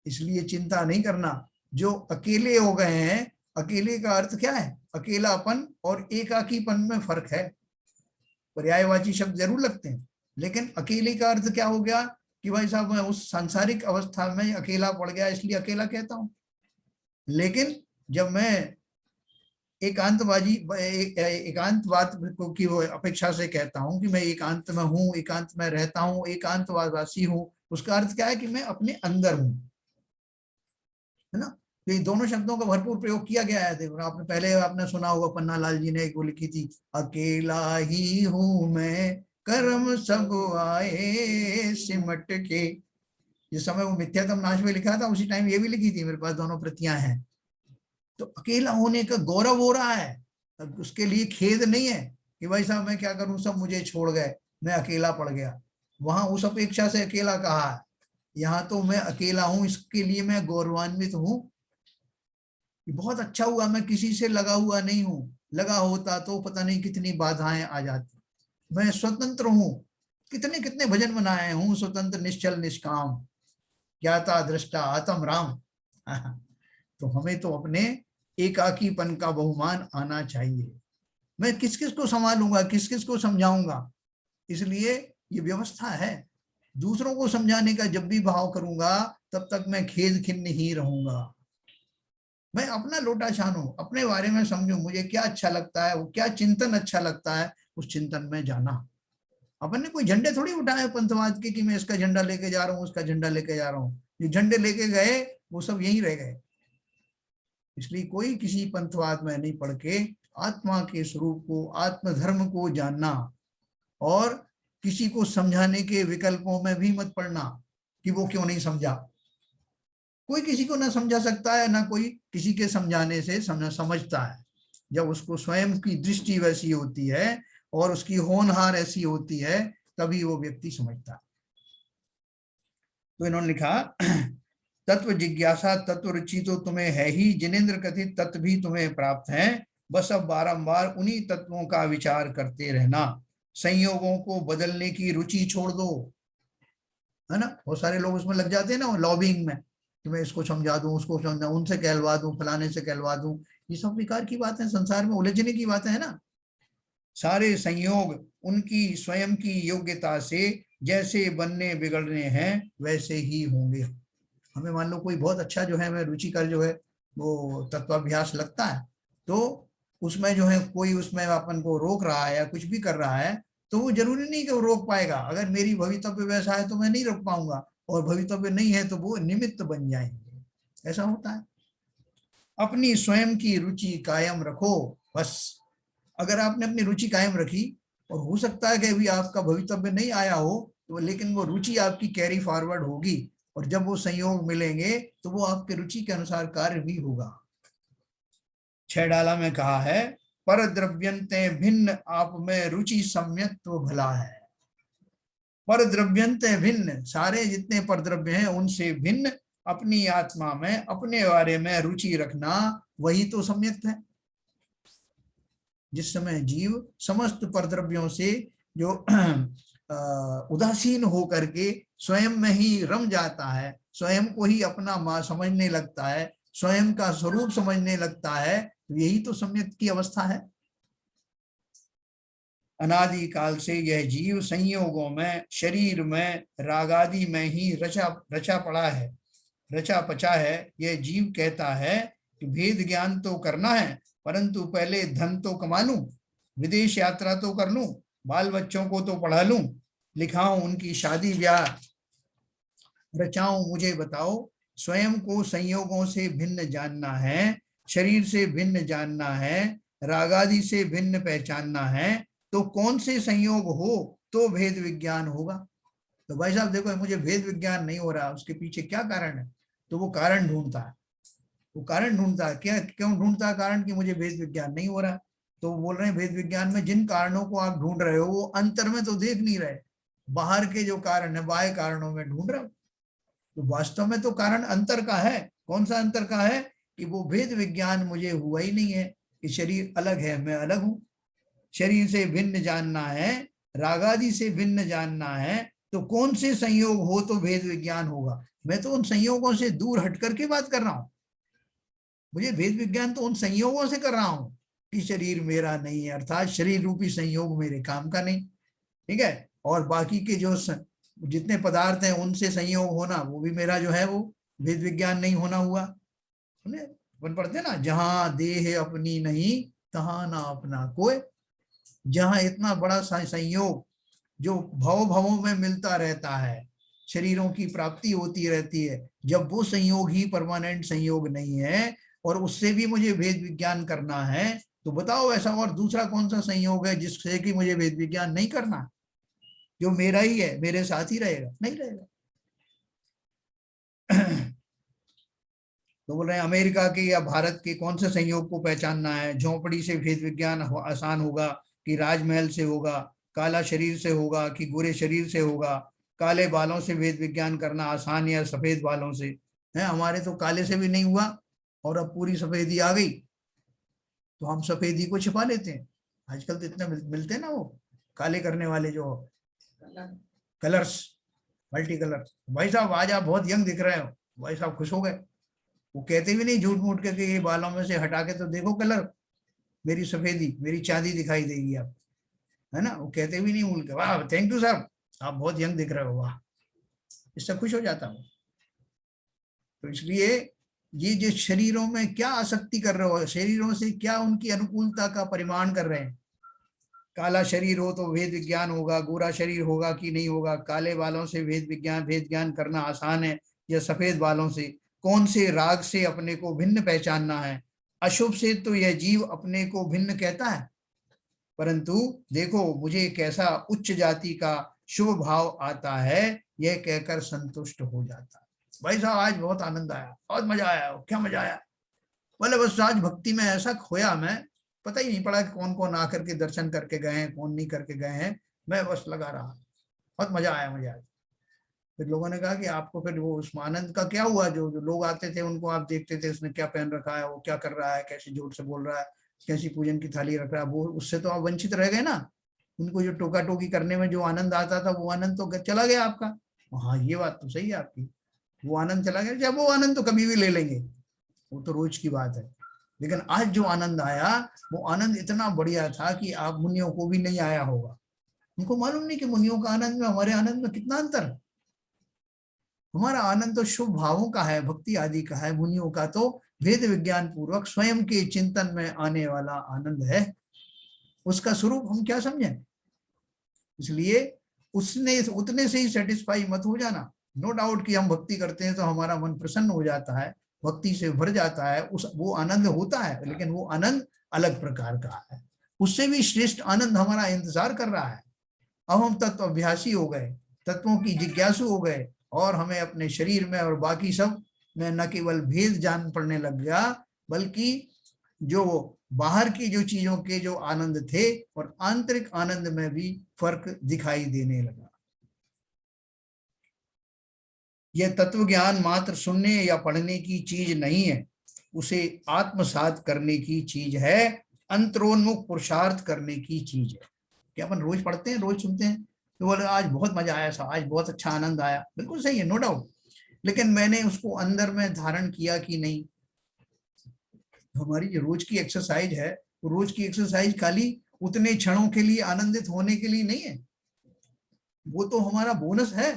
इसलिए चिंता नहीं करना। जो अकेले हो गए हैं, अकेले का अर्थ क्या है? अकेलापन और एकाकीपन में फर्क है। पर्यायवाची शब्द जरूर लगते हैं, लेकिन अकेले का अर्थ क्या हो गया कि भाई साहब मैं उस सांसारिक अवस्था में अकेला पड़ गया इसलिए अकेला कहता हूं। लेकिन जब मैं एकांतवादी एकांतवाद की वो अपेक्षा से कहता हूं कि मैं एकांत में हूं, एकांत में रहता हूं, एकांतवासी हूं, उसका अर्थ क्या है कि मैं अपने अंदर हूं, है ना। तो ये दोनों शब्दों का भरपूर प्रयोग किया गया है। देखो आपने पहले आपने सुना होगा, पन्ना लाल जी ने एक वो लिखी थी, अकेला ही हूं मैं कर्म सब आए सिमट के। जिस समय वो मिथ्यात्म नाश में लिखा था उसी टाइम ये भी लिखी थी, मेरे पास दोनों प्रतियां हैं। तो अकेला होने का गौरव हो रहा है, उसके लिए खेद नहीं है कि भाई साहब मैं क्या करूं, सब मुझे छोड़ गए, मैं अकेला पड़ गया। वहां उस अपेक्षा से अकेला कहा है, यहाँ तो मैं अकेला हूं, इसके लिए मैं गौरवान्वित हूं। बहुत अच्छा हुआ मैं किसी से लगा हुआ नहीं हूं, लगा होता तो पता नहीं कितनी बाधाएं आ जाती। मैं स्वतंत्र हूं, कितने कितने भजन बनाए हूं, स्वतंत्र निश्चल निष्काम, ज्ञाता दृष्टा आत्म राम। तो हमें तो अपने एकाकीपन का बहुमान आना चाहिए। मैं किस किस को संभालूंगा, किस किस को समझाऊंगा, इसलिए ये व्यवस्था है। दूसरों को समझाने का जब भी भाव करूंगा तब तक मैं खेद खिन्न ही रहूंगा। मैं अपना लोटा छानूं, अपने बारे में समझूं, मुझे क्या अच्छा लगता है, वो क्या चिंतन अच्छा लगता है, उस चिंतन में जाना। अपन ने कोई झंडे थोड़ी उठाए पंथवाद के कि मैं इसका झंडा लेके जा रहा हूँ, उसका झंडा लेके जा रहा हूँ। जो झंडे लेके गए वो सब यहीं रह गए। इसलिए कोई किसी पंथवाद में नहीं पड़ के आत्मा के स्वरूप को, आत्मधर्म को जानना, और किसी को समझाने के विकल्पों में भी मत पड़ना कि वो क्यों नहीं समझा। कोई किसी को ना समझा सकता है, ना कोई किसी के समझाने से समझता है। जब उसको स्वयं की दृष्टि वैसी होती है और उसकी होनहार ऐसी होती है, तभी वो व्यक्ति समझता है। तो इन्होंने लिखा, तत्व जिज्ञासा तत्व रुचि तो तुम्हें है ही, जिनेन्द्र कथित तत्व भी तुम्हें प्राप्त है। बस अब बारंबार उन्हीं तत्वों का विचार करते रहना, संयोगों को बदलने की रुचि छोड़ दो, है ना। बहुत सारे लोग उसमें लग जाते हैं ना, लॉबिंग में, कि मैं इसको समझा दूं, उसको समझा, उनसे कहलवा दूं, फलाने से कहलवा दूं। ये सब बेकार की बात है, संसार में उलझने की बात है ना। सारे संयोग उनकी स्वयं की योग्यता से जैसे बनने बिगड़ने हैं वैसे ही होंगे। हमें मान लो कोई बहुत अच्छा जो है, हमें रुचिकर जो है वो तत्वाभ्यास लगता है, तो उसमें जो है कोई उसमें अपन को रोक रहा है या कुछ भी कर रहा है, तो वो जरूरी नहीं कि वो रोक पाएगा। अगर मेरी भवितव्य वैसा है तो मैं नहीं रोक पाऊंगा, और भवितव्य नहीं है तो वो निमित्त बन जाएंगे। ऐसा होता है। अपनी स्वयं की रुचि कायम रखो बस। अगर आपने अपनी रुचि कायम रखी, और हो सकता है कि अभी आपका भवितव्य नहीं आया हो, तो लेकिन वो रुचि आपकी कैरी फॉरवर्ड होगी, और जब वो संयोग मिलेंगे तो वो आपके रुचि के अनुसार कार्य भी होगा। 6 डाला में कहा है, पर द्रव्यंते भिन्न आप में रुचि सम्यक तो भला है। पर द्रव्यंते भिन्न, सारे जितने पर द्रव्य हैं उनसे भिन्न अपनी आत्मा में, अपने बारे में रुचि रखना, वही तो सम्यक है। जिस समय जीव समस्त परद्रव्यों से जो उदासीन हो करके स्वयं में ही रम जाता है, स्वयं को ही अपना मां समझने लगता है, स्वयं का स्वरूप समझने लगता है, तो यही तो सम्यक की अवस्था है। अनादि काल से यह जीव संयोगों में, शरीर में, रागादि में ही रचा रचा पड़ा है, रचा पचा है। यह जीव कहता है कि भेद ज्ञान तो करना है, परंतु पहले धन तो कमा लूं, विदेश यात्रा तो कर लूं, बाल बच्चों को तो पढ़ा लूं, लिखाऊं उनकी शादी ब्याह, रचाऊं, मुझे बताओ। स्वयं को संयोगों से भिन्न जानना है, शरीर से भिन्न जानना है, रागादि से भिन्न पहचानना है, तो कौन से संयोग हो तो भेद विज्ञान होगा। तो भाई साहब देखो, मुझे भेद विज्ञान नहीं हो रहा, उसके पीछे क्या कारण है? तो वो कारण ढूंढता है। वो कारण ढूंढता है, क्या क्यों ढूंढता है कारण? कि मुझे भेद विज्ञान नहीं हो रहा। तो वो बोल रहे हैं भेद विज्ञान में जिन कारणों को आप ढूंढ रहे हो वो अंतर में तो देख नहीं रहे, बाहर के जो कारण है बाह्य कारणों में ढूंढ रहे हो। तो वास्तव में तो कारण अंतर का है। कौन सा अंतर का है? कि वो भेद विज्ञान मुझे हुआ ही नहीं है, कि शरीर अलग है, मैं अलग हूं। शरीर से भिन्न जानना है, रागादि से भिन्न जानना है, तो कौन से संयोग हो तो भेद विज्ञान होगा? मैं तो उन संयोगों से दूर हट करके बात कर रहा हूं। मुझे भेद विज्ञान तो उन संयोगों से कर रहा हूं कि शरीर मेरा नहीं है, अर्थात शरीर रूपी संयोग मेरे काम का नहीं। ठीक है, और बाकी के जो जितने पदार्थ हैं उनसे संयोग होना वो भी मेरा जो है वो भेद विज्ञान नहीं होना हुआ। अपन पढ़ते ना, जहां देह अपनी नहीं तहां ना अपना कोई। जहां इतना बड़ा संयोग जो भव भवों में मिलता रहता है, शरीरों की प्राप्ति होती रहती है, जब वो संयोग ही परमानेंट संयोग नहीं है और उससे भी मुझे भेद विज्ञान करना है, तो बताओ ऐसा और दूसरा कौन सा संयोग है जिससे कि मुझे भेद विज्ञान नहीं करना, जो मेरा ही है, मेरे साथ ही रहेगा? नहीं रहेगा। तो बोल रहे हैं अमेरिका के या भारत के कौन से संयोग को पहचानना है? झोंपड़ी से भेद विज्ञान आसान होगा कि राजमहल से होगा? काला शरीर से होगा कि गोरे शरीर से होगा? काले बालों से भेद विज्ञान करना आसान या सफेद बालों से? है, हमारे तो काले से भी नहीं हुआ और अब पूरी सफेदी आ गई, तो हम सफेदी को छिपा लेते हैं। आजकल तो इतने मिलते हैं ना वो काले करने वाले जो कलर्स, मल्टी कलर। भाई साहब आज आप बहुत यंग दिख रहे हो। भाई साहब खुश हो गए। वो कहते भी नहीं झूठ मूठ के कि ये बालों में से हटा के तो देखो कलर, मेरी सफेदी, मेरी चांदी दिखाई देगी आप, है ना? वो कहते भी नहीं बोल के वाह थैंक यू सर, आप बहुत यंग दिख रहे हो, वाह, इससे खुश हो जाता हूँ। तो इसलिए ये जो शरीरों में क्या आसक्ति कर रहे हो, शरीरों से क्या उनकी अनुकूलता का परिमाण कर रहे हैं? काला शरीर हो तो भेद विज्ञान होगा, गोरा शरीर होगा कि नहीं होगा? काले बालों से भेद ज्ञान करना आसान है या सफेद बालों से? कौन से राग से अपने को भिन्न पहचानना है? अशुभ से तो यह जीव अपने को भिन्न कहता है, परंतु देखो मुझे एक ऐसा उच्च जाति का शुभ भाव आता है, यह कहकर संतुष्ट हो जाता है। भाई साहब आज बहुत आनंद आया, बहुत मजा आया। क्या मजा आया? बोले बस आज भक्ति में ऐसा खोया, मैं पता ही नहीं पड़ा कि कौन कौन आकर के दर्शन करके गए हैं, कौन नहीं करके गए हैं। मैं बस लगा रहा, बहुत मजा आया मुझे आज। फिर लोगों ने कहा कि आपको फिर वो उस्मानंद का क्या हुआ? जो लोग आते थे उनको आप देखते थे, उसने क्या पहन रखा है, वो क्या कर रहा है, कैसे जोर से बोल रहा है, कैसी पूजन की थाली रख रहा है, वो उससे तो आप वंचित रह गए ना। उनको जो टोका टोकी करने में जो आनंद आता था वो आनंद तो चला गया आपका। हाँ ये बात तो सही है आपकी, वो आनंद चला गया। जब वो आनंद तो कभी भी ले लेंगे, वो तो रोज की बात है। लेकिन आज जो आनंद आया वो आनंद इतना बढ़िया था कि आप मुनियों को भी नहीं आया होगा। उनको मालूम नहीं कि मुनियों का आनंद में हमारे आनंद में कितना अंतर है। हमारा आनंद तो शुभ भावों का है, भक्ति आदि का है। मुनियों का तो भेद विज्ञान पूर्वक स्वयं के चिंतन में आने वाला आनंद है। उसका स्वरूप हम क्या समझें? इसलिए उसने उतने से ही सेटिस्फाई मत हो जाना। नो डाउट कि हम भक्ति करते हैं तो हमारा मन प्रसन्न हो जाता है, भक्ति से भर जाता है, उस वो आनंद होता है, लेकिन वो आनंद अलग प्रकार का है। उससे भी श्रेष्ठ आनंद हमारा इंतजार कर रहा है। अब हम तत्व अभ्यासी हो गए, तत्वों की जिज्ञासु हो गए, और हमें अपने शरीर में और बाकी सब में न केवल भेद जान पड़ने लग गया, बल्कि जो बाहर की जो चीजों के जो आनंद थे और आंतरिक आनंद में भी फर्क दिखाई देने लगा। यह तत्व ज्ञान मात्र सुनने या पढ़ने की चीज नहीं है, उसे आत्मसात करने की चीज है, अंतरोन्मुख पुरुषार्थ करने की चीज है। क्या अपन रोज पढ़ते हैं, रोज सुनते हैं तो बोले आज बहुत मजा आया, आज बहुत अच्छा आनंद आया, बिल्कुल सही है, नो डाउट। लेकिन मैंने उसको अंदर में धारण किया कि नहीं? हमारी जो रोज की एक्सरसाइज है, रोज की एक्सरसाइज खाली उतने क्षणों के लिए आनंदित होने के लिए नहीं है, वो तो हमारा बोनस है।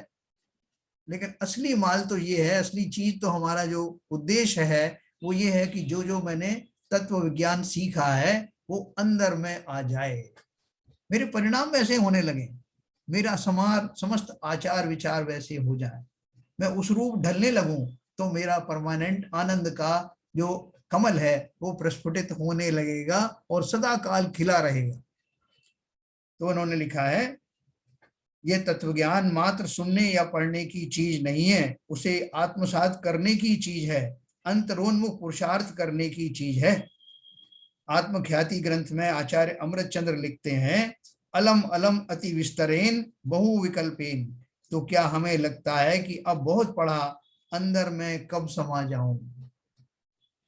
लेकिन असली माल तो ये है, असली चीज तो हमारा जो उद्देश्य है वो ये है कि जो जो मैंने तत्व विज्ञान सीखा है वो अंदर में आ जाए, मेरे परिणाम वैसे होने लगे, मेरा समस्त आचार विचार वैसे हो जाए, मैं उस रूप ढलने लगूं, तो मेरा परमानेंट आनंद का जो कमल है वो प्रस्फुटित होने लगेगा और सदा काल खिला रहेगा। तो उन्होंने लिखा है ये तत्व ज्ञान मात्र सुनने या पढ़ने की चीज नहीं है, उसे आत्मसात करने की चीज है, अंतरोन्मुख पुरुषार्थ करने की चीज है। आत्मख्याति ग्रंथ में आचार्य अमृत चंद्र लिखते हैं, अलम अलम अति विस्तरेन बहु विकल्पेन। तो क्या हमें लगता है कि अब बहुत पढ़ा, अंदर में कब समा जाऊं?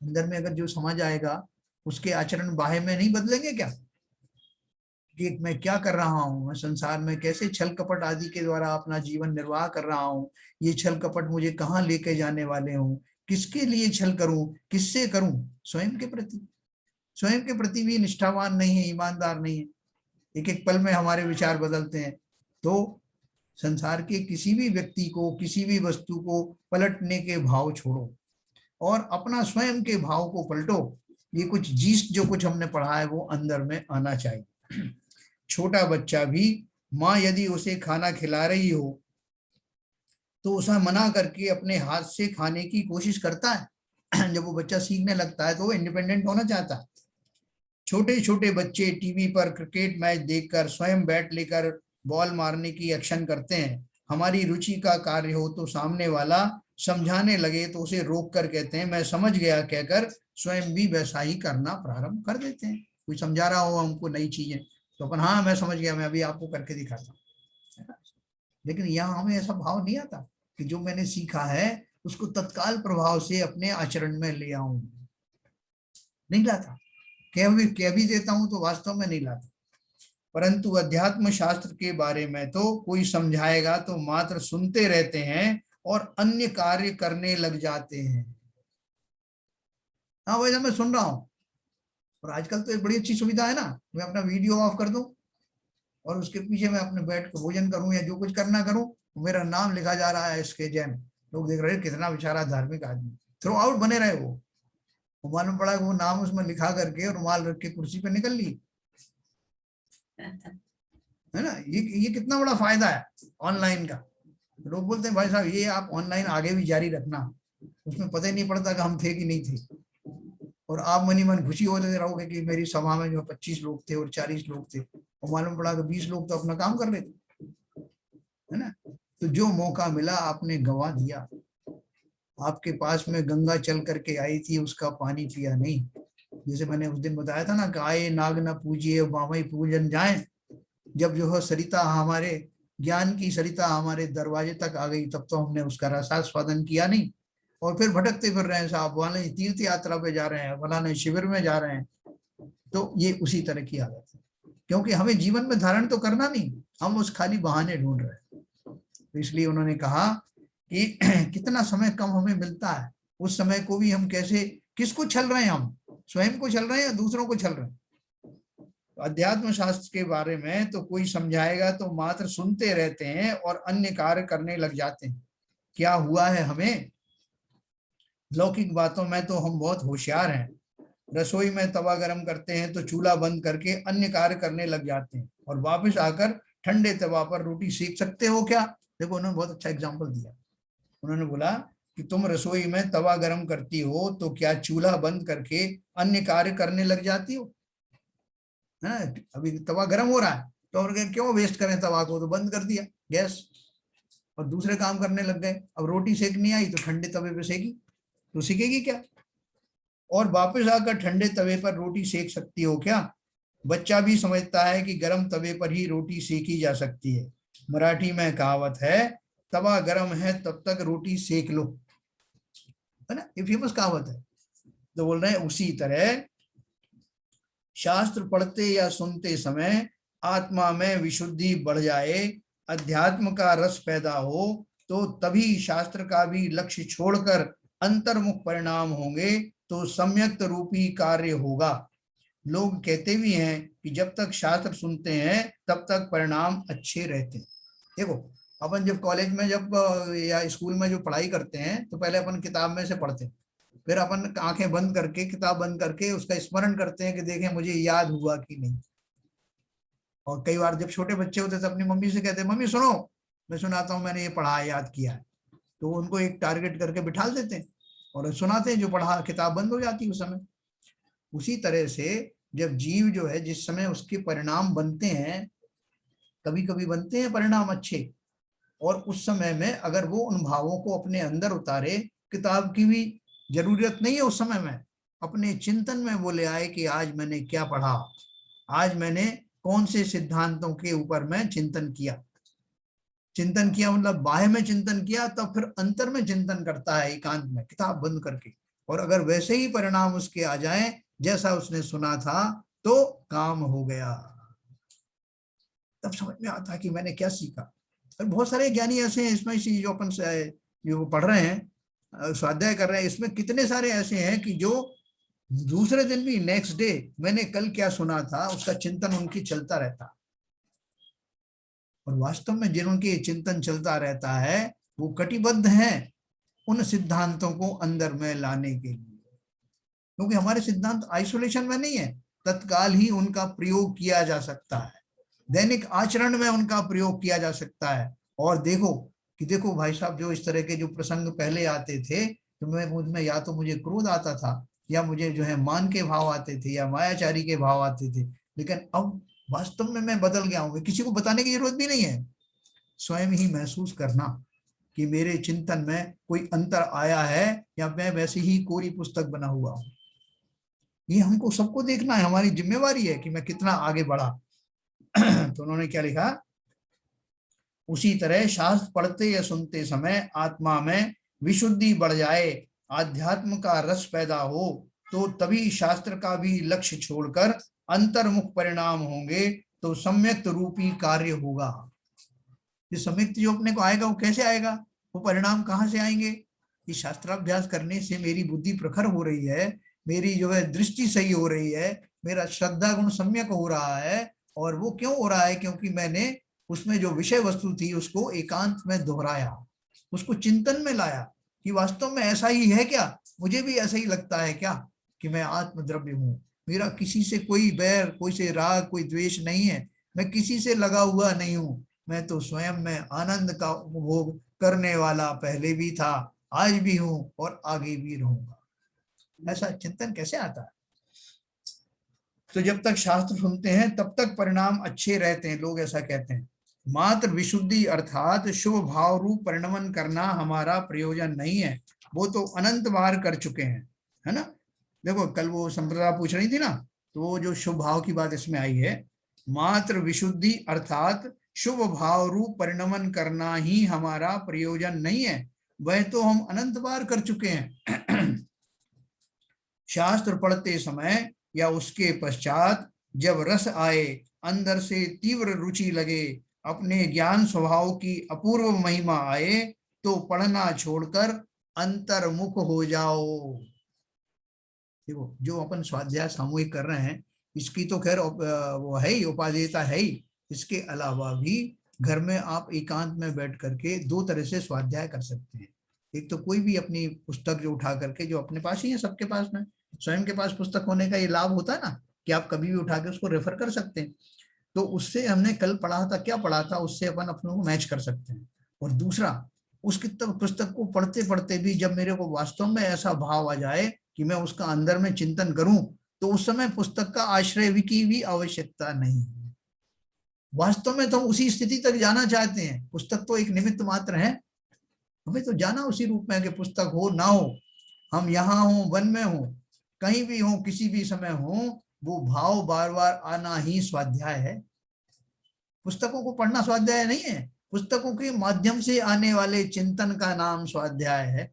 अंदर में अगर जो समा जाएगा उसके आचरण बाह्य में नहीं बदलेंगे क्या? कि मैं क्या कर रहा हूँ, मैं संसार में कैसे छल कपट आदि के द्वारा अपना जीवन निर्वाह कर रहा हूँ, ये छल कपट मुझे कहाँ लेके जाने वाले हूँ, किसके लिए छल करूं, किससे करूं? स्वयं के प्रति। स्वयं के प्रति भी निष्ठावान नहीं है, ईमानदार नहीं है, एक एक पल में हमारे विचार बदलते हैं। तो संसार के किसी भी व्यक्ति को, किसी भी वस्तु को पलटने के भाव छोड़ो और अपना स्वयं के भाव को पलटो। ये कुछ जीस जो कुछ हमने पढ़ा है वो अंदर में आना चाहिए। छोटा बच्चा भी माँ यदि उसे खाना खिला रही हो तो उसे मना करके अपने हाथ से खाने की कोशिश करता है। जब वो बच्चा सीखने लगता है तो वो इंडिपेंडेंट होना चाहता है। छोटे छोटे बच्चे टीवी पर क्रिकेट मैच देखकर स्वयं बैट लेकर बॉल मारने की एक्शन करते हैं। हमारी रुचि का कार्य हो तो सामने वाला समझाने लगे तो उसे रोक कर कहते हैं मैं समझ गया, कहकर स्वयं भी वैसा ही करना प्रारंभ कर देते हैं। कोई समझा रहा हो हमको नई चीजें तो अपन हाँ मैं समझ गया, मैं अभी आपको करके दिखाता हूँ। लेकिन यहाँ हमें ऐसा भाव नहीं आता कि जो मैंने सीखा है उसको तत्काल प्रभाव से अपने आचरण में ले आऊं। नहीं लाता। कह भी देता हूं तो वास्तव में नहीं लाता। परंतु अध्यात्म शास्त्र के बारे में तो कोई समझाएगा तो मात्र सुनते रहते हैं और अन्य कार्य करने लग जाते हैं। हाँ भाई मैं सुन रहा हूँ, और आजकल तो एक बड़ी अच्छी सुविधा है ना, मैं अपना वीडियो ऑफ कर दूं और उसके पीछे मैं अपने बैठ के भोजन करूं या जो कुछ करना करूं, मेरा नाम लिखा जा रहा है एसके जैन। लोग देख रहे हैं कितना बेचारा धार्मिक आदमी, थ्रू आउट बने रहे वो मालूम पड़ा कि वो नाम उसमें लिखा करके रुमाल रख के कुर्सी पे निकल ली, है ना। ये कितना बड़ा फायदा है ऑनलाइन का। लोग बोलते हैं भाई साहब ये आप ऑनलाइन आगे भी जारी रखना, उसमें पता ही नहीं पड़ता कि हम थे कि नहीं थे, और आप मनी मन खुशी होते रहोगे कि मेरी सभा में जो 25 लोग थे और 40 लोग थे, और मालूम पड़ा कि 20 लोग तो अपना काम कर रहे थे, है ना। तो जो मौका मिला आपने गंवा दिया। आपके पास में गंगा चल करके आई थी, उसका पानी पिया नहीं। जैसे मैंने उस दिन बताया था ना, आए नाग न पूजिए बामई पूजन जाए। जब जो है सरिता हमारे ज्ञान की सरिता हमारे दरवाजे तक आ गई तब तो हमने उसका रसास्वादन किया नहीं, और फिर भटकते फिर रहे हैं साहब, वाले तीर्थ यात्रा पे जा रहे हैं, फलाने शिविर में जा रहे हैं। तो ये उसी तरह की आदत है, क्योंकि हमें जीवन में धारण तो करना नहीं, हम उस खाली बहाने ढूंढ रहे हैं। तो इसलिए उन्होंने कहा कि कितना समय कम हमें मिलता है, उस समय को भी हम कैसे, किसको छल रहे हैं, हम स्वयं को छल रहे हैं या दूसरों को छल रहे हैं। अध्यात्म शास्त्र के बारे में तो कोई समझाएगा तो मात्र सुनते रहते हैं और अन्य कार्य करने लग जाते हैं। क्या हुआ है हमें, लौकिक बातों में तो हम बहुत होशियार हैं, रसोई में तवा गरम करते हैं तो चूल्हा बंद करके अन्य कार्य करने लग जाते हैं, और वापस आकर ठंडे तवा पर रोटी सेक सकते हो क्या? देखो उन्होंने बहुत अच्छा एग्जाम्पल दिया। उन्होंने बोला कि तुम रसोई में तवा गरम करती हो तो क्या चूल्हा बंद करके अन्य कार्य करने लग जाती हो? है, अभी तवा गरम हो रहा है तो और क्यों वेस्ट करें तवा को, तो बंद कर दिया गैस और दूसरे काम करने लग गए। अब रोटी सेकनी आई तो ठंडे तवे पे सेकी, तो सीखेगी क्या? और वापस आकर ठंडे तवे पर रोटी सेक सकती हो क्या? बच्चा भी समझता है कि गरम तवे पर ही रोटी सेकी जा सकती है। मराठी में कहावत है, तवा गरम है तब तक रोटी सेक लो, है ना, ये फेमस कहावत है। तो बोल रहे हैं उसी तरह शास्त्र पढ़ते या सुनते समय आत्मा में विशुद्धि बढ़ जाए, अध्यात्म का रस पैदा हो, तो तभी शास्त्र का भी लक्ष्य छोड़कर अंतर्मुख परिणाम होंगे, तो सम्यक्त रूपी कार्य होगा। लोग कहते भी हैं कि जब तक शास्त्र सुनते हैं तब तक परिणाम अच्छे रहते हैं। देखो अपन जब कॉलेज में जब या स्कूल में जो पढ़ाई करते हैं तो पहले अपन किताब में से पढ़ते हैं, फिर अपन आंखें बंद करके किताब बंद करके उसका स्मरण करते हैं कि देखें मुझे याद हुआ कि नहीं। और कई बार जब छोटे बच्चे होते तो अपनी मम्मी से कहते हैं मम्मी सुनो मैं सुनाता हूँ, मैंने ये पढ़ा याद किया है, तो उनको एक टारगेट करके बिठा देते हैं और सुनाते हैं, जो पढ़ा किताब बंद हो जाती है उस समय। उसी तरह से जब जीव जो है जिस समय उसके परिणाम बनते हैं कभी कभी बनते हैं परिणाम अच्छे, और उस समय में अगर वो उन भावों को अपने अंदर उतारे, किताब की भी जरूरत नहीं है उस समय में, अपने चिंतन में वो ले आए कि आज मैंने क्या पढ़ा, आज मैंने कौन से सिद्धांतों के ऊपर मैं चिंतन किया। चिंतन किया मतलब बाह्य में चिंतन किया, तब फिर अंतर में चिंतन करता है एकांत में किताब बंद करके, और अगर वैसे ही परिणाम उसके आ जाए जैसा उसने सुना था तो काम हो गया। तब समझ में आता है कि मैंने क्या सीखा। और बहुत सारे ज्ञानी ऐसे हैं इसमें, इसी जो अपन जो पढ़ रहे हैं, स्वाध्याय कर रहे हैं, इसमें कितने सारे ऐसे हैं कि जो दूसरे दिन भी, नेक्स्ट डे, मैंने कल क्या सुना था उसका चिंतन उनकी चलता रहता। और वास्तव में जिनके चिंतन चलता रहता है वो कटिबद्ध हैं उन सिद्धांतों को अंदर में लाने के लिए, क्योंकि हमारे सिद्धांत आइसोलेशन में नहीं है, तत्काल ही उनका प्रयोग किया जा सकता है, दैनिक आचरण में उनका प्रयोग किया जा सकता है। और देखो कि देखो भाई साहब, जो इस तरह के जो प्रसंग पहले आते थे, तो मैं मुझमें या तो मुझे क्रोध आता था, या मुझे जो है मान के भाव आते थे, या मायाचारी के भाव आते थे, लेकिन अब वास्तव में मैं बदल गया हूँ, किसी को बताने की जरूरत भी नहीं है, स्वयं ही महसूस करना कि मेरे चिंतन में कोई अंतर आया है, या मैं वैसे ही कोरी पुस्तक बना हुआ हूँ। ये हमको सबको देखना है, हमारी जिम्मेवारी है कि मैं कितना आगे बढ़ा। तो उन्होंने क्या लिखा, उसी तरह शास्त्र पढ़ते या सुनते समय आत्मा में विशुद्धि बढ़ जाए, आध्यात्म का रस पैदा हो, तो तभी शास्त्र का भी लक्ष्य छोड़कर अंतर्मुख परिणाम होंगे, तो सम्यक रूपी कार्य होगा। ये सम्यक जो अपने को आएगा वो कैसे आएगा, वो परिणाम कहाँ से आएंगे? कि शास्त्राभ्यास करने से मेरी बुद्धि प्रखर हो रही है, मेरी जो है दृष्टि सही हो रही है, मेरा श्रद्धा गुण सम्यक हो रहा है। और वो क्यों हो रहा है? क्योंकि मैंने उसमें जो विषय वस्तु थी उसको एकांत में दोहराया, उसको चिंतन में लाया कि वास्तव में ऐसा ही है क्या, मुझे भी ऐसा ही लगता है क्या कि मैं आत्मद्रव्य हूँ, मेरा किसी से कोई बैर, कोई से राग, कोई द्वेष नहीं है, मैं किसी से लगा हुआ नहीं हूँ, मैं तो स्वयं में आनंद का उपभोग करने वाला पहले भी था, आज भी हूँ और आगे भी रहूंगा। ऐसा चिंतन कैसे आता है? तो जब तक शास्त्र सुनते हैं तब तक परिणाम अच्छे रहते हैं, लोग ऐसा कहते हैं। मात्र विशुद्धि अर्थात शुभ भाव रूप परिणमन करना हमारा प्रयोजन नहीं है, वो तो अनंत बार कर चुके हैं, है ना। देखो कल वो संप्रदा पूछ रही थी ना, तो वो जो शुभ भाव की बात इसमें आई है, मात्र विशुद्धि अर्थात शुभ भाव रूप परिणमन करना ही हमारा प्रयोजन नहीं है, वह तो हम अनंत बार कर चुके हैं। शास्त्र पढ़ते समय या उसके पश्चात जब रस आए, अंदर से तीव्र रुचि लगे, अपने ज्ञान स्वभाव की अपूर्व महिमा आए, तो पढ़ना छोड़कर अंतर्मुख हो जाओ। देखो जो अपन स्वाध्याय सामूहिक कर रहे हैं, इसकी तो खैर वो है ही, उपादेयता है ही। इसके अलावा भी घर में आप एकांत में बैठ करके दो तरह से स्वाध्याय कर सकते हैं। एक तो कोई भी अपनी पुस्तक जो उठा करके, जो अपने पास ही है, सबके पास में स्वयं के पास पुस्तक होने का ये लाभ होता है ना कि आप कभी भी उठा के उसको रेफर कर सकते हैं। तो उससे हमने कल पढ़ा था, क्या पढ़ा था, उससे अपन अपने को मैच कर सकते हैं। और दूसरा, उस पुस्तक को पढ़ते पढ़ते भी जब मेरे को वास्तव में ऐसा भाव आ जाए कि मैं उसका अंदर में चिंतन करूं, तो उस समय पुस्तक का आश्रय की भी आवश्यकता नहीं। वास्तव में तो हम उसी स्थिति तक जाना चाहते हैं, पुस्तक तो एक निमित्त मात्र है, हमें तो जाना उसी रूप में कि पुस्तक हो ना हो, हम यहाँ हो, वन में हो, कहीं भी हो, किसी भी समय हो, वो भाव बार बार आना ही स्वाध्याय है। पुस्तकों को पढ़ना स्वाध्याय नहीं है, पुस्तकों के माध्यम से आने वाले चिंतन का नाम स्वाध्याय है।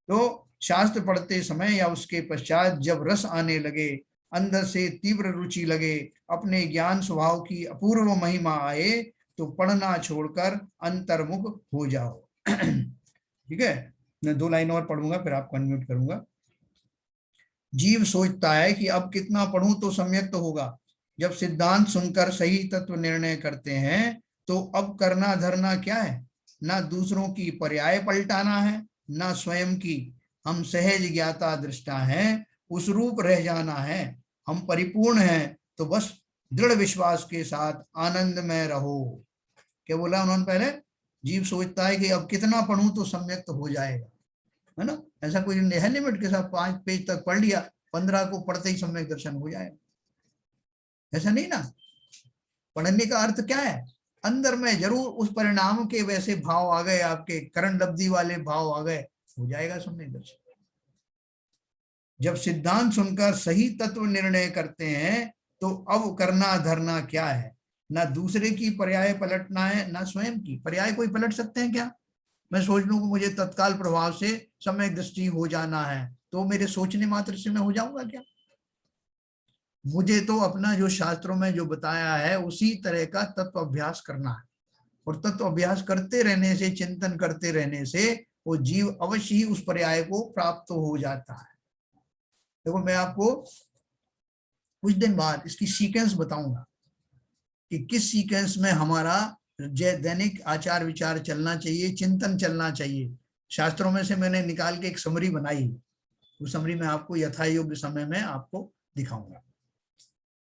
तो शास्त्र पढ़ते समय या उसके पश्चात जब रस आने लगे, अंदर से तीव्र रुचि लगे, अपने ज्ञान स्वभाव की अपूर्व महिमा आए, तो पढ़ना छोड़कर अंतर्मुख हो जाओ। ठीक है, मैं 2 लाइन और पढ़ूंगा फिर आपको अनम्यूट करूंगा। जीव सोचता है कि अब कितना पढ़ूं तो सम्यक तो होगा। जब सिद्धांत सुनकर सही तत्व निर्णय करते हैं, तो अब करना धरना क्या है, ना दूसरों की पर्याय पलटाना है, ना स्वयं की। हम सहज ज्ञाता दृष्टा हैं, उस रूप रह जाना है। हम परिपूर्ण हैं, तो बस दृढ़ विश्वास के साथ आनंद में रहो। क्या बोला उन्होंने पहले? जीव सोचता है कि अब कितना पढ़ूं तो सम्यक तो हो जाएगा, है ना। ऐसा कोई है लिमिट के साथ 5 पेज तक पढ़ लिया, 15 को पढ़ते ही सम्यक दर्शन हो जाएगा, ऐसा नहीं ना। पढ़ने का अर्थ क्या है, अंदर में जरूर उस परिणाम के वैसे भाव आ गए, आपके करण लब्धि वाले भाव आ गए, हो जाएगा सम्यक दर्शन। जब सिद्धांत सुनकर सही तत्व निर्णय करते हैं तो अब करना धरना क्या है, ना दूसरे की पर्याय पलटना है, ना स्वयं की। पर्याय कोई पलट सकते हैं क्या? मैं सोच लूं कि मुझे तत्काल प्रभाव से सम्यक दृष्टि हो जाना है, तो मेरे सोचने मात्र से मैं हो जाऊंगा क्या? मुझे तो अपना जो शास्त्रों में जो बताया है उसी तरह का तत्व अभ्यास करना है, और तत्व अभ्यास करते रहने से, चिंतन करते रहने से वो जीव अवश्य ही उस पर्याय को प्राप्त हो जाता है। देखो मैं आपको कुछ दिन बाद इसकी सीक्वेंस बताऊंगा कि किस सीक्वेंस में हमारा दैनिक आचार विचार चलना चाहिए, चिंतन चलना चाहिए। शास्त्रों में से मैंने निकाल के एक समरी बनाई, उस समरी में आपको यथा योग्य समय में आपको दिखाऊंगा।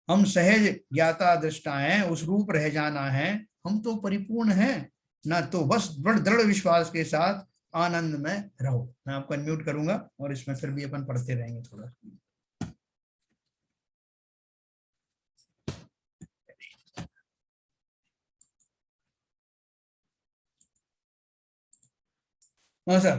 हम सहज ज्ञाता दृष्टा हैं, उस रूप रह जाना है, हम तो परिपूर्ण हैं, ना तो बस दृढ़ विश्वास के साथ आनंद में रहो। मैं आपको अनम्यूट करूंगा और इसमें फिर भी अपन पढ़ते रहेंगे थोड़ा। हाँ सर।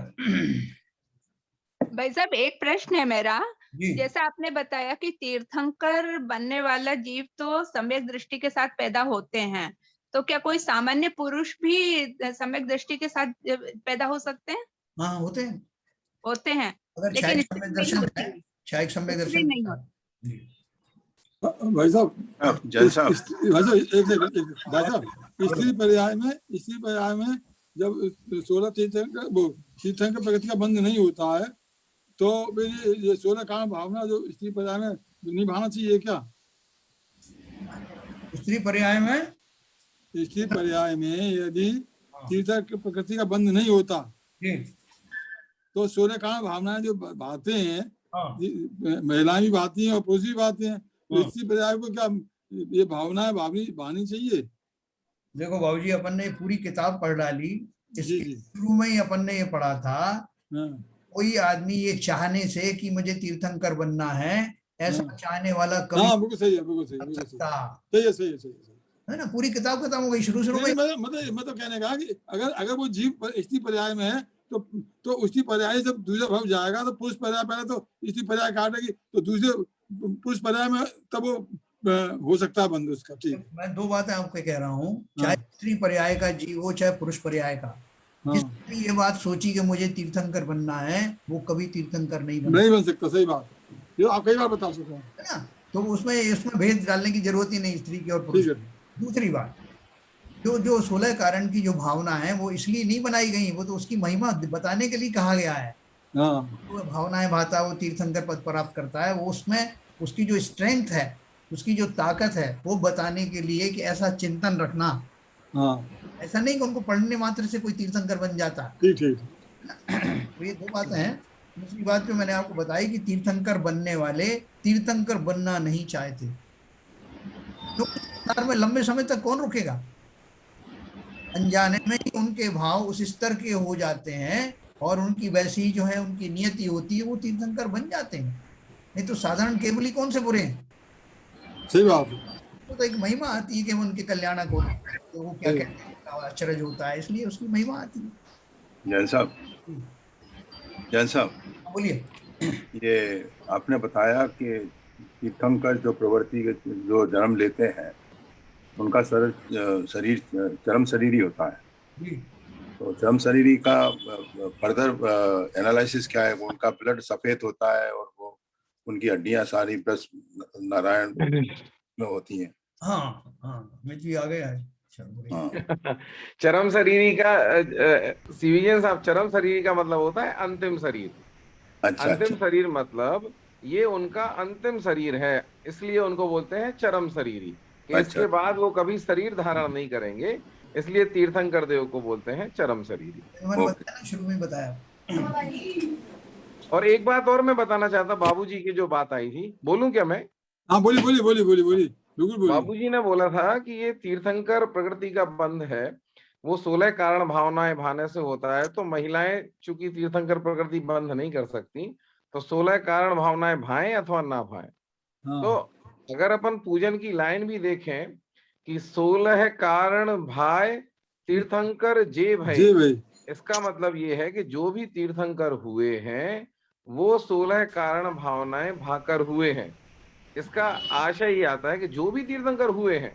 भाई साहब एक प्रश्न है मेरा। जी जैसा आपने बताया कि तीर्थंकर बनने वाला जीव तो सम्यक दृष्टि के साथ पैदा होते हैं, तो क्या कोई सामान्य पुरुष भी सम्यक दृष्टि के साथ पैदा हो सकते हैं? हाँ होते हैं, होते हैं, अगर लेकिन क्षयिक स्त्री सम्यक नहीं दर्शन होती है, है। क्षयिक सम्यक स्त्री दर्शन नहीं होती। जी। भाई साहब, जैन साहब, भाई साहब एक सेकंड, भाई साहब स्त्री पर्याय में जब 16 तीर्थंकर प्रगति का बंध नहीं होता है तो फिर ये 16 कारण भावना जो स्त्री पर्याय में निभाना चाहिए क्या? स्त्री पर्याय में, स्त्री पर्याय में यदि तीर्थंकर प्रकृति का बंध नहीं होता जी तो 16 कारण भावनाएं जो भाते हैं, हाँ महिलाएं भी भाती हैं और पुरुष भी भाते हैं, तो हाँ। स्त्री पर्याय को क्या ये भावनाएं भानी चाहिए? देखो बाबूजी, अपन ने पूरी किताब पढ़ डाली, जी इसके जी शुरू में ही अपन ने ये पढ़ा था, हाँ कोई आदमी ये चाहने से कि मुझे तीर्थंकर बनना है, ऐसा हाँ चाहने वाला कभी हाँ, बिल्कुल सही है, बिल्कुल सही, बन बिल्कुल सही, सकता सही है। है ना। पूरी किताब खत्म हो गई शुरू में। नहीं, मतलब कहने का कि अगर वो जीव स्त्री पर्याय में है तो स्त्री पर्याय जब दूसरे भाव जाएगा तो पुरुष पर्याय पहले तो स्त्री पर्याय काटेगी तो दूसरे पुरुष पर्याय में तब वो हो सकता है बंधु उसका। ठीक, मैं दो बातें आपको कह रहा हूँ, हाँ चाहे स्त्री पर्याय का जीव हो चाहे पुरुष पर्याय का, हाँ, जिसने ये बात सोची कि मुझे तीर्थंकर बनना है, वो कभी तीर्थंकर नहीं बन नहीं बन सकता, सही बात, ये आप कई बार बता चुके हैं, है ना। तो उसमें भेद डालने की जरूरत ही नहीं स्त्री की और पुरुष ठीक है। की। दूसरी बात, जो 16 कारण की जो भावना है वो इसलिए नहीं बनाई गई, वो तो उसकी महिमा बताने के लिए कहा गया है। हाँ वो भावनाएं भाता वो तीर्थंकर पद प्राप्त करता है, वो उसमें उसकी जो स्ट्रेंथ है, उसकी जो ताकत है, वो बताने के लिए कि ऐसा चिंतन रखना। हाँ, ऐसा नहीं कि उनको पढ़ने मात्र से कोई तीर्थंकर बन जाता। ठीक ठीक, तो ये दो बातें हैं। दूसरी बात जो मैंने आपको बताई कि तीर्थंकर बनने वाले तीर्थंकर बनना नहीं चाहते, तो संसार में लंबे समय तक कौन रुकेगा? अनजाने में ही उनके भाव उस स्तर के हो जाते हैं और उनकी वैसी जो है उनकी नियति होती है, वो तीर्थंकर बन जाते हैं। नहीं तो साधारण केवली कौन से बुरे हैं? सही बात है, तो एक महिमा आती है कि उनके कल्याणक होते हैं, तो वो क्या कहते हैं, आश्चर्य होता है, इसलिए उसकी महिमा आती है। जैन साहब, बोलिए। ये आपने बताया कि तीर्थंकर जो प्रवृत्ति के जो जन्म लेते हैं उनका शरीर चरम शरीरी होता है, जी तो चरम शरीरी का फर्दर एनालिसिस क्या है? उनका ब्लड सफेद होता है और वो उनकी हड्डियां सारी प्लस नारायण में होती हैं। हाँ हाँ, मैं जी आ गया है। हाँ चरम शरीरी का सीवीजन साहब, चरम शरीरी का मतलब होता है अंतिम शरीर। अच्छा अंतिम शरीर मतलब ये उनका अंतिम शरीर है, इसलिए उनको बोलते हैं चरम शरीरी। कि इसके बाद वो कभी शरीर धारण नहीं करेंगे, इसलिए तीर्थंकर देव को बोलते हैं चरम शरीरी। मैंने बताया ना, शुरू में बताया। और एक बात और मैं बताना चाहता, बाबूजी की जो बात आई थी, बोलूं क्या मैं? हाँ बोलिए, बिल्कुल बोलिए। बाबूजी ने बोला था कि ये तीर्थंकर प्रकृति का बंध है, वो 16 कारण भावनाएं भाने से होता है, तो महिलाएं चूंकि तीर्थंकर प्रकृति बंध नहीं कर सकती, तो 16 कारण भावनाएं भाएं अथवा ना भाएं। हाँ तो अगर अपन पूजन की लाइन भी देखें कि 16 कारण भाय तीर्थंकर जे भय। जी भाई। इसका मतलब ये है कि जो भी तीर्थंकर हुए हैं वो 16 कारण भावनाएं भाकर हुए हैं। इसका आशय ये आता है कि जो भी तीर्थंकर हुए हैं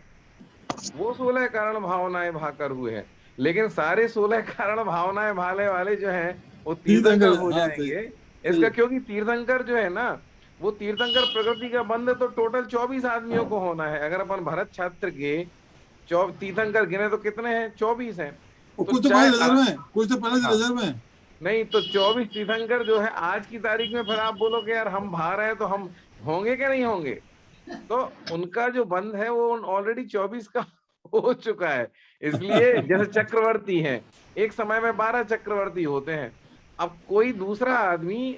वो 16 कारण भावनाएं भाकर हुए हैं, लेकिन सारे 16 कारण भावनाएं भाले वाले जो हैं वो तीर्थंकर हो हाँ सही जाएंगे। सही इसका है। क्योंकि तीर्थंकर जो है ना, वो तीर्थंकर प्रकृति का बंध तो टोटल 24 आदमियों को होना है। अगर अपन भरत छात्र के तीर्थंकर गिने तो कितने हैं? 24 हैं। और तो कुछ तो चाहे पहले रिजर्व में, कुछ तो पहले हाँ, रिजर्व में। नहीं तो 24 तीर्थंकर जो है आज की तारीख में, फिर आप बोलोगे यार हम बाहर हैं तो हम होंगे क्या नहीं होंगे? तो उनका जो बंध है वो ऑलरेडी 24 का हो चुका है। इसलिए जैसे चक्रवर्ती हैं, एक समय में 12 चक्रवर्ती होते हैं। अब कोई दूसरा आदमी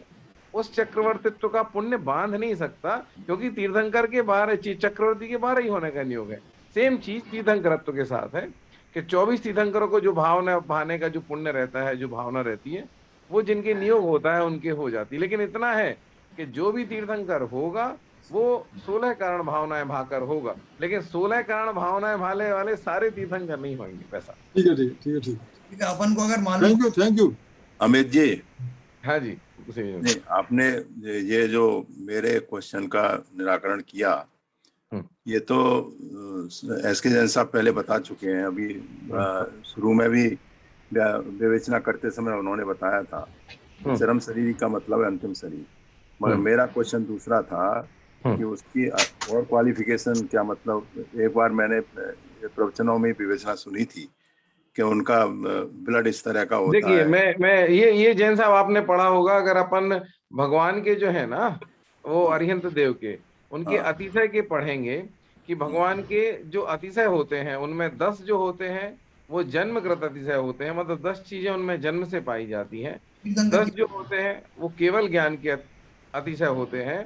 उस चक्रवर्तित्व का पुण्य बांध नहीं सकता, क्योंकि तीर्थंकर के 12 चक्रवर्ती के 12 ही होने का नियोग है। सेम चीज तीर्थंकरत्व के साथ है कि 24 तीर्थंकरों को जो भावना भाने का जो पुण्य रहता है, जो भावना रहती है, वो जिनके नियोग होता है उनके हो जाती है। लेकिन इतना है कि जो भी तीर्थंकर होगा वो 16 कारण भावनाएं भाकर होगा, लेकिन 16 कारण भावनाएं भाले वाले सारे तीर्थंकर नहीं होंगे। वैसा ठीक है ठीक है ठीक है ठीक है। ठीक है, अपन को अगर मालूम। Thank you. अमित जी, हाँ जी, उसे नहीं आपने ये जो मेरे क्वेश्चन का निराकरण किया, ये तो एसके जैन साहब पहले बता चुके हैं। अभी शुरू में भी विवेचना करते समय उन्होंने बताया था चरम शरीर का मतलब है अंतिम शरीर। मगर मेरा क्वेश्चन दूसरा था कि उसकी और क्वालिफिकेशन क्या, मतलब एक बार मैंने प्रवचनों में विवेचना सुनी थी कि उनका ब्लड इस तरह का होता देखिए, है। मैं ये जैन साहब आपने पढ़ा होगा, अगर अपन भगवान के जो है ना वो अरिहंत देव के उनके अतिशय के पढ़ेंगे कि भगवान के जो अतिशय होते हैं उनमें 10 जो होते हैं वो जन्मकृत अतिशय होते हैं, मतलब 10 चीजें उनमें जन्म से पाई जाती हैं। 10 जो होते हैं वो केवल ज्ञान के अतिशय होते हैं।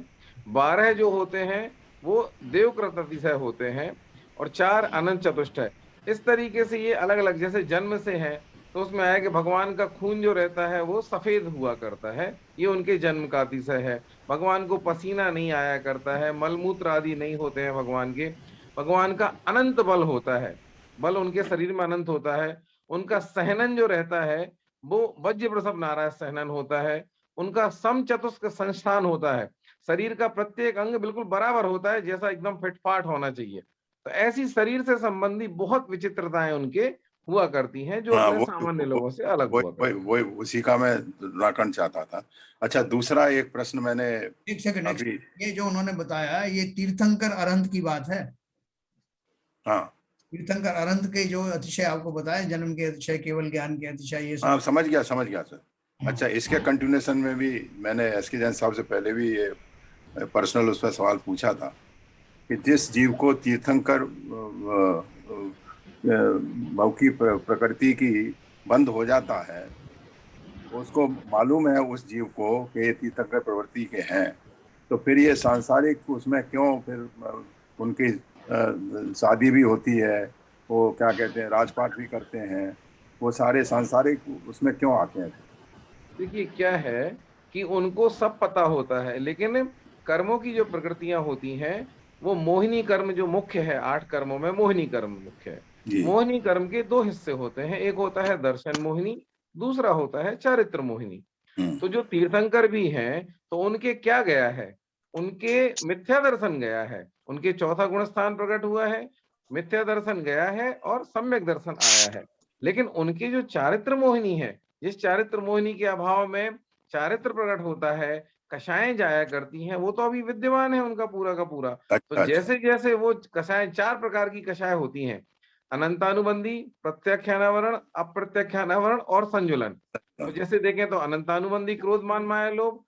12 जो होते हैं वो देवकृत अतिशय होते हैं, और 4 अनंत चतुष्ट है। इस तरीके से ये अलग अलग, जैसे जन्म से है तो उसमें आया कि भगवान का खून जो रहता है वो सफेद हुआ करता है, ये उनके जन्म का अतिशय है। भगवान को पसीना नहीं आया करता है, मलमूत्र आदि नहीं होते हैं भगवान के। भगवान का अनंत बल होता है, बल उनके शरीर में अनंत होता है। उनका सहनन जो रहता है वो वज्र प्रसव नारायण सहनन होता है। उनका सम चतुष्क संस्थान होता है, शरीर का प्रत्येक अंग बिल्कुल बराबर होता है, जैसा एकदम फिटफाट होना चाहिए। तो ऐसी शरीर से संबंधी बहुत विचित्रताएं उनके हुआ करती हैं, जो हाँ, अपने सामान्य लोगों से अलग हुआ करती हैं। वही उसी का मैं निराकरण चाहता था। अच्छा, दूसरा एक प्रश्न मैंने एक सेकंड, अभी ये जो उन्होंने बताया ये तीर्थंकर अरंत की बात है। हाँ तीर्थंकर अरंत के जो अतिशय आपको बताया, जन्म के अतिशय, केवल ज्ञान के अतिशय, ये सब। हाँ समझ गया सर। अच्छा, इसके कंटिन्यूएशन में भी मैंने एसके जैन साहब से पहले भी ये पर्सनल उस पर सवाल पूछा था कि जिस जीव को तीर्थंकर भौकी प्रकृति की बंद हो जाता है, उसको मालूम है उस जीव को कि ये तीर्थंकर प्रवृत्ति के हैं, तो फिर ये सांसारिक उसमें क्यों फिर उनकी शादी भी होती है, वो क्या कहते हैं राजपाट भी करते हैं, वो सारे सांसारिक उसमें क्यों आते हैं? देखिए क्या है कि उनको सब पता होता है, लेकिन कर्मों की जो प्रकृतियां होती हैं वो मोहिनी कर्म जो मुख्य है, 8 कर्मों में मोहिनी कर्म मुख्य है। मोहिनी कर्म के 2 हिस्से होते हैं, एक होता है दर्शन मोहिनी, दूसरा होता है चारित्र मोहिनी। तो जो तीर्थंकर भी हैं तो उनके क्या गया है, उनके मिथ्या दर्शन गया है, उनके चौथा गुण स्थान प्रकट हुआ है, मिथ्या दर्शन गया है और सम्यक दर्शन आया है। लेकिन उनकी जो चारित्र मोहिनी है, जिस चारित्र मोहिनी के अभाव में चारित्र प्रकट होता है, कषाएं जाया करती हैं, वो तो अभी विद्यमान है उनका पूरा का पूरा। तो जैसे जैसे वो कषाएं, 4 प्रकार की कषाएं होती हैं, अनंतानुबंधी, प्रत्याख्यानावरण, अप्रत्याख्यानावरण और संजुलन। तो जैसे देखें तो अनंतानुबंधी क्रोध मान माया लोभ,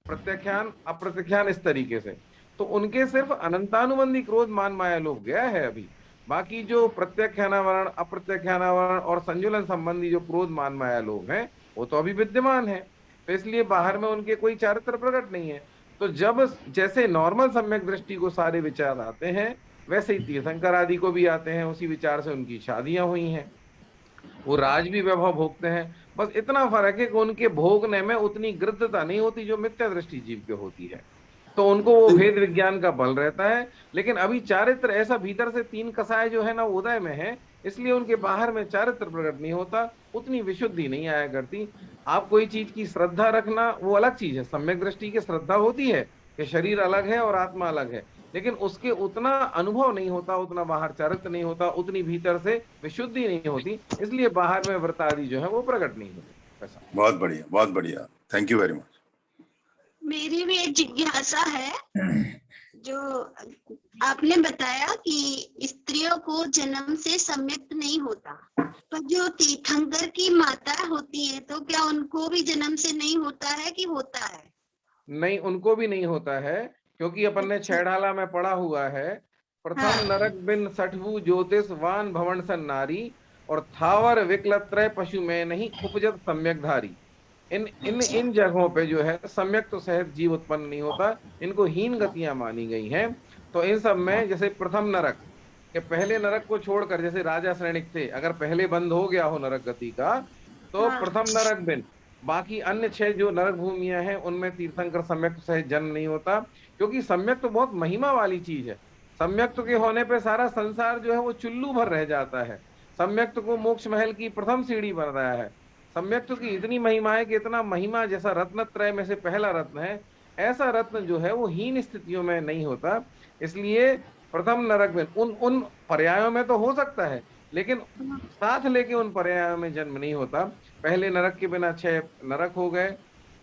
प्रत्याख्यान अप्रत्याख्यान, इस तरीके से। तो उनके सिर्फ अनंतानुबंधी क्रोध मान माया लोभ गया है अभी, बाकी जो प्रत्याख्यानावरण, अप्रत्याख्यानावरण और संजुलन संबंधी जो क्रोध मान माया लोभ है वो तो अभी विद्यमान है। तो इसलिए बाहर में उनके कोई चारित्र प्रकट नहीं है। तो जब जैसे नॉर्मल सम्यक दृष्टि को सारे विचार आते हैं, वैसे ही तीर्थंकर आदि को भी आते हैं। उसी विचार से उनकी शादियां हुई हैं, वो राज भी वैभव भोगते हैं। बस इतना फर्क है कि उनके भोगने में उतनी गृद्धता नहीं होती जो मिथ्या दृष्टि जीव के होती है। तो उनको वो भेद विज्ञान का बल रहता है। लेकिन अभी चारित्र ऐसा भीतर से 3 कसाय जो है ना उदय में है, इसलिए उनके बाहर में चारित्र प्रकट नहीं होता, उतनी विशुद्धि नहीं आया करती। आप कोई चीज की श्रद्धा रखना वो अलग चीज है, सम्यक दृष्टि की श्रद्धा होती है कि शरीर अलग है और आत्मा अलग है, लेकिन उसके उतना अनुभव नहीं होता, उतना बाहर चारित्र नहीं होता, उतनी भीतर से विशुद्धि नहीं होती, इसलिए बाहर में व्रत आदि जो है वो प्रकट नहीं होती। ऐसा। बहुत बढ़िया, बहुत बढ़िया, थैंक यू वेरी मच। मेरी भी एक जिज्ञासा है, जो आपने बताया कि स्त्रियों को जन्म से सम्यक्त नहीं होता, पर जो तीर्थंकर की माता होती है तो क्या उनको भी जन्म से नहीं होता है कि होता है? नहीं, उनको भी नहीं होता है, क्योंकि अपन ने छेड़ाला में पढ़ा हुआ है, प्रथम नरक बिन सठवु ज्योतिष वान भवन सन नारी और थावर विकलत्रय पशु में नहीं उपजत सम्यक धारी। इन जगहों पे जो है सम्यक तो सहित जीव उत्पन्न नहीं होता, इनको हीन गतियां मानी गई हैं। तो इन सब में जैसे प्रथम नरक के पहले नरक को छोड़कर, जैसे राजा सैनिक थे, अगर पहले बंद हो गया हो नरक गति का तो प्रथम नरक बिन, बाकी अन्य 6 जो नरक भूमियां हैं उनमें तीर्थंकर सम्यक सहित जन्म नहीं होता, क्योंकि सम्यक तो बहुत महिमा वाली चीज है। सम्यक के होने पे सारा संसार जो है वो चुल्लू भर रह जाता है। सम्यक को मोक्ष महल की प्रथम सीढ़ी बन रहा है। सम्यक की इतनी महिमा है कि इतना महिमा, जैसा रत्न त्रय में से पहला रत्न है, ऐसा रत्न जो है वो हीन स्थितियों में नहीं होता। इसलिए प्रथम नरक में उन पर्यायों में तो हो सकता है, लेकिन साथ लेके उन पर्यायों में जन्म नहीं होता। पहले नरक के बिना 6 नरक हो गए,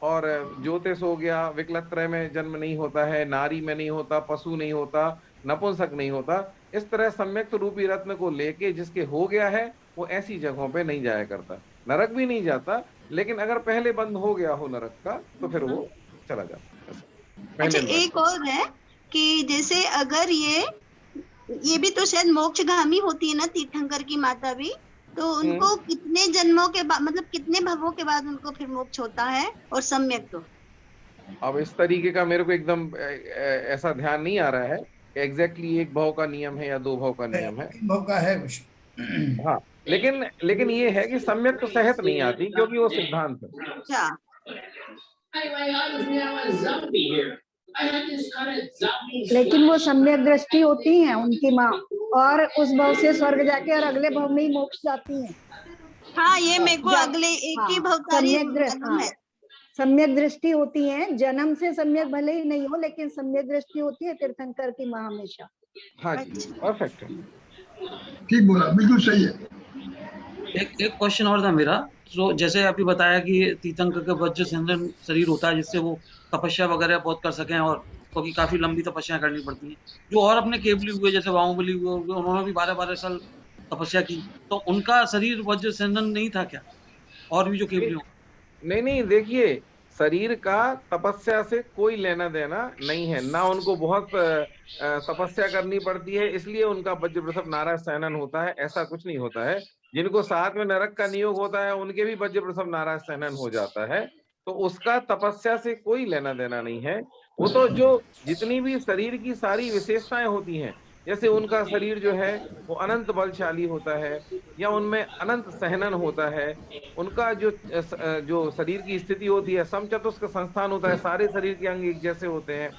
और ज्योतिष हो गया, विकलत्रय में जन्म नहीं होता है, नारी में नहीं होता, पशु नहीं होता, नपुंसक नहीं होता। इस तरह सम्यक रूपी रत्न को लेके जिसके हो गया है वो ऐसी जगहों पे नहीं जाया करता, नरक भी नहीं जाता। लेकिन अगर पहले बंद हो गया हो नरक का तो फिर वो चला जाता। अच्छा, एक और है कि जैसे अगर ये भी तो शायद मोक्षगामी होती है ना तीर्थंकर की माता भी, तो उनको कितने जन्मों के बाद, मतलब कितने भवों के बाद उनको फिर मोक्ष होता है? और सम्यक तो अब इस तरीके का मेरे को एकदम ऐसा ध्यान नहीं आ रहा है एग्जैक्टली 1 भव का नियम है या 2 भव का नियम है, 3 भव का है कुछ। हाँ, लेकिन ये है कि सम्यक तो सहत नहीं आती, क्योंकि वो सिद्धांत है। अच्छा, लेकिन वो सम्यक दृष्टि होती है उनकी माँ, और उस भव से स्वर्ग जाके और अगले भव में ही मोक्ष जाती है। हाँ, ये मेरे को अगले एक ही भव का है। सम्यक दृष्टि होती है, जन्म से सम्यक भले ही नहीं हो, लेकिन सम्यक दृष्टि होती है तीर्थंकर की माँ हमेशा। हाँ जी, परफेक्ट है, ठीक बोला, बिल्कुल सही है। एक क्वेश्चन और था मेरा। तो जैसे आपने बताया कि तीर्थंकर के वज्र सेंद्र शरीर होता है जिससे वो तपस्या वगैरह बहुत कर सकें, और क्योंकि काफी लंबी तपस्या करनी पड़ती है। जो और अपने केवली हुए जैसे बाहुबली हुए, उन्होंने भी 12-12 साल तपस्या की, तो उनका शरीर वज्र सेंद्र नहीं था क्या? और भी जो केवली नहीं, देखिए, शरीर का तपस्या से कोई लेना देना नहीं है, ना उनको बहुत तपस्या करनी पड़ती है इसलिए उनका वज्र प्रसव नारायण सैनन होता है, ऐसा कुछ नहीं होता है। जिनको साथ में नरक का नियोग होता है उनके भी वज्र प्रसव नारायण सैनन हो जाता है, तो उसका तपस्या से कोई लेना देना नहीं है। वो तो जो जितनी भी शरीर की सारी विशेषताएं होती हैं, जैसे उनका शरीर जो है वो अनंत बलशाली होता है, या उनमें अनंत सहनन होता है, उनका जो शरीर की स्थिति होती है समचतुष्क संस्थान होता है, सारे शरीर के अंग एक जैसे होते हैं।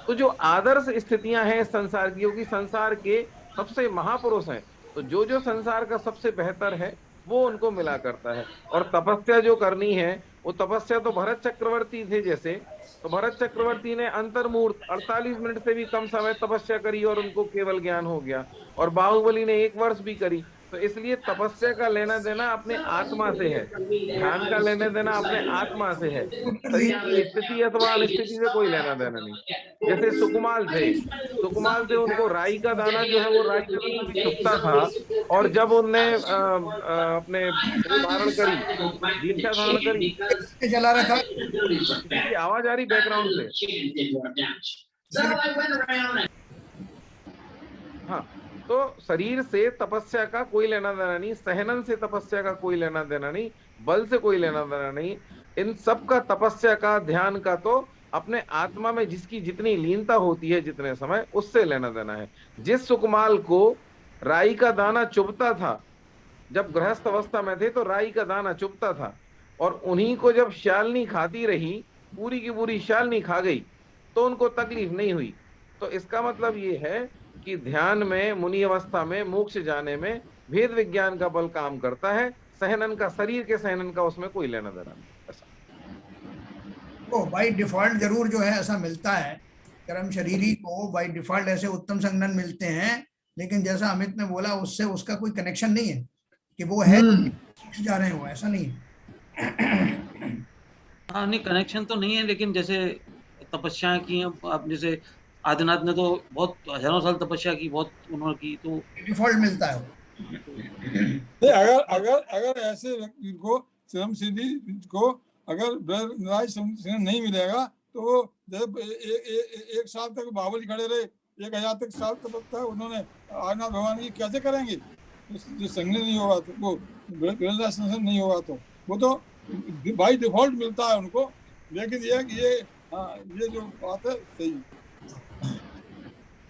तो जो आदर्श स्थितियां हैं संसार की, क्योंकि संसार के सबसे महापुरुष हैं, तो जो संसार का सबसे बेहतर है वो उनको मिला करता है। और तपस्या जो करनी है वो तपस्या तो भरत चक्रवर्ती थे जैसे, तो भरत चक्रवर्ती ने अंतर्मूर्त 48 मिनट से भी कम समय तपस्या करी और उनको केवल ज्ञान हो गया, और बाहुबली ने 1 वर्ष भी करी। तो इसलिए तपस्या का लेना देना अपने आत्मा से है, ध्यान का लेना देना अपने आत्मा से है, शरीर की स्थिति अथवा अनिस्थिति से कोई लेना देना नहीं। जैसे सुकुमाल थे, उनको राई का दाना जो है वो राई के दाना भी चुभता था, और जब उनने अपने धारण करी, दीक्षा धारण करी, चला रखा, आवाज आ रही बैकग्राउंड से। हाँ, तो शरीर से तपस्या का कोई लेना देना नहीं, सहनन से तपस्या का कोई लेना देना नहीं, बल से कोई लेना देना नहीं। इन सब का तपस्या का, ध्यान का तो अपने आत्मा में जिसकी जितनी लीनता होती है जितने समय, उससे लेना देना है। जिस सुकुमाल को राई का दाना चुभता था, जब गृहस्थ अवस्था में थे तो राई का दाना चुभता था, और उन्हीं को जब शालनी खाती रही, पूरी की पूरी शालनी खा गई, तो उनको तकलीफ नहीं हुई। तो इसका मतलब ये है कि ध्यान में, मुनि अवस्था में, मोक्ष जाने में भेद विज्ञान का बल काम करता है, सहनन का, शरीर के सहनन का उसमें कोई लेना देना नहीं। ऐसा तो बाय डिफॉल्ट जरूर जो है ऐसा मिलता है, कर्म शरीरी को बाय डिफॉल्ट ऐसे उत्तम संगठन मिलते हैं, लेकिन जैसा अमित ने बोला उससे उसका कोई कनेक्शन नहीं है कि वो है जा रहे हो, ऐसा नहीं है। हाँ नहीं, कनेक्शन तो नहीं है, लेकिन जैसे तपस्या की आप, जैसे आदिनाथ ने तो बहुत हजारों साल तपस्या की, बहुत उन्होंने की, तो डिफॉल्ट मिलता है। नहीं, अगर ऐसे व्यक्ति को श्रम सिद्धि को अगर नहीं मिलेगा तो वो एक साल तक बाबुल खड़े रहे, 1000 तक साल तपस्या उन्होंने आदिनाथ भगवान की कैसे करेंगे? जो संग नहीं होगा तो वो नहीं होगा तो वो तो बाई डिफॉल्ट मिलता है उनको। लेकिन ये जो बात है सही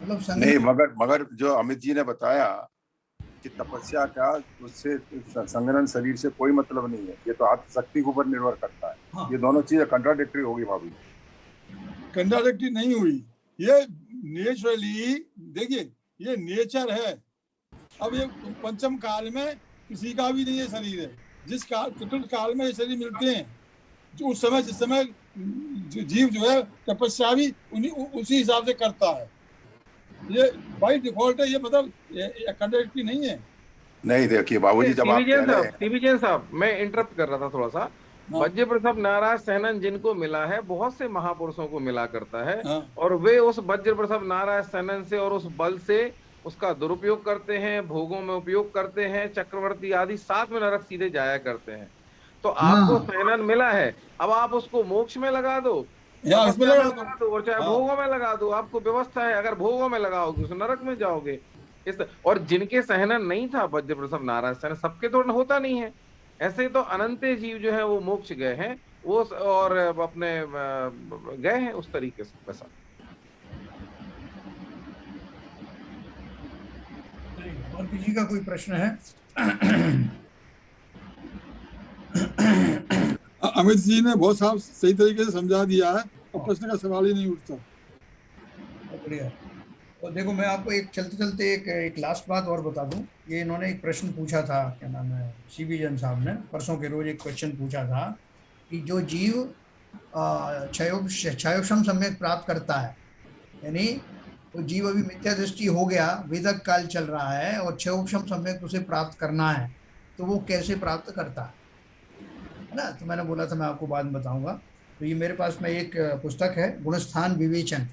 मतलब नहीं, मगर जो अमित जी ने बताया कि तपस्या का उससे संग्रहण शरीर से कोई मतलब नहीं है, ये तो आत्मशक्ति के ऊपर निर्भर करता है। हाँ। ये दोनों चीजें कंट्राडिक्टरी होगी भाभी। कंट्राडिक्टरी नहीं हुई, ये नेचुरली, देखिए ये नेचर है। अब ये पंचम काल में किसी का भी नहीं है शरीर है, जिस काल चतुर्थ काल में ये शरीर मिलते हैं, जो उस समय जिस समय जीव जो है तपस्या भी उसी हिसाब से करता है। ये बाय डिफॉल्ट है, ये मतलब कंट्राडिक्टरी नहीं है। नहीं देखिए बाबूजी, जब आप टीवी जैन साहब, मैं इंटरप्ट कर रहा था थोड़ा सा। वज्र प्रसव नाराज सहनन जिनको मिला है, बहुत से महापुरुषों को मिला करता है, और वे उस वज्र प्रसव नाराज सहनन से और उस बल से उसका दुरुपयोग करते हैं, भोगों में उपयोग करते हैं, चक्रवर्ती आदि 7 में नरक सीधे जाया करते हैं। तो आपको सहनन मिला है, अब आप उसको मोक्ष में लगा दो या उसमें लगा दो, और चाहे भोगों में लगा दो, आपको व्यवस्था है। अगर भोगों में लगाओगे तो नरक में जाओगे। और जिनके सहनन नहीं था वज्र प्रसव नाराज सहनन, सबके तो होता नहीं है। ऐसे तो अनंत जीव जो है वो मोक्ष गए हैं, वो और अपने गए हैं उस तरीके से। वैसा और किसी का कोई प्रश्न है? अमित जी ने बहुत साफ सही तरीके से समझा दिया है, और प्रश्न का सवाल ही नहीं उठता। बढ़िया। तो देखो, मैं आपको एक चलते चलते एक लास्ट बात और बता दूं। ये इन्होंने एक प्रश्न पूछा था, क्या नाम है, सीबी जैन साहब ने परसों के रोज एक क्वेश्चन पूछा था कि जो जीव क्षयोक्षम सम्यक प्राप्त करता है, यानी तो जीव अभी मिथ्या दृष्टि हो गया, वेदक काल चल रहा है और क्षयोक्षम सम्यक उसे प्राप्त करना है, तो वो कैसे प्राप्त करता है ना? तो मैंने बोला था मैं आपको बाद में बताऊंगा। तो ये मेरे पास में एक पुस्तक है, गुणस्थान विवेचन,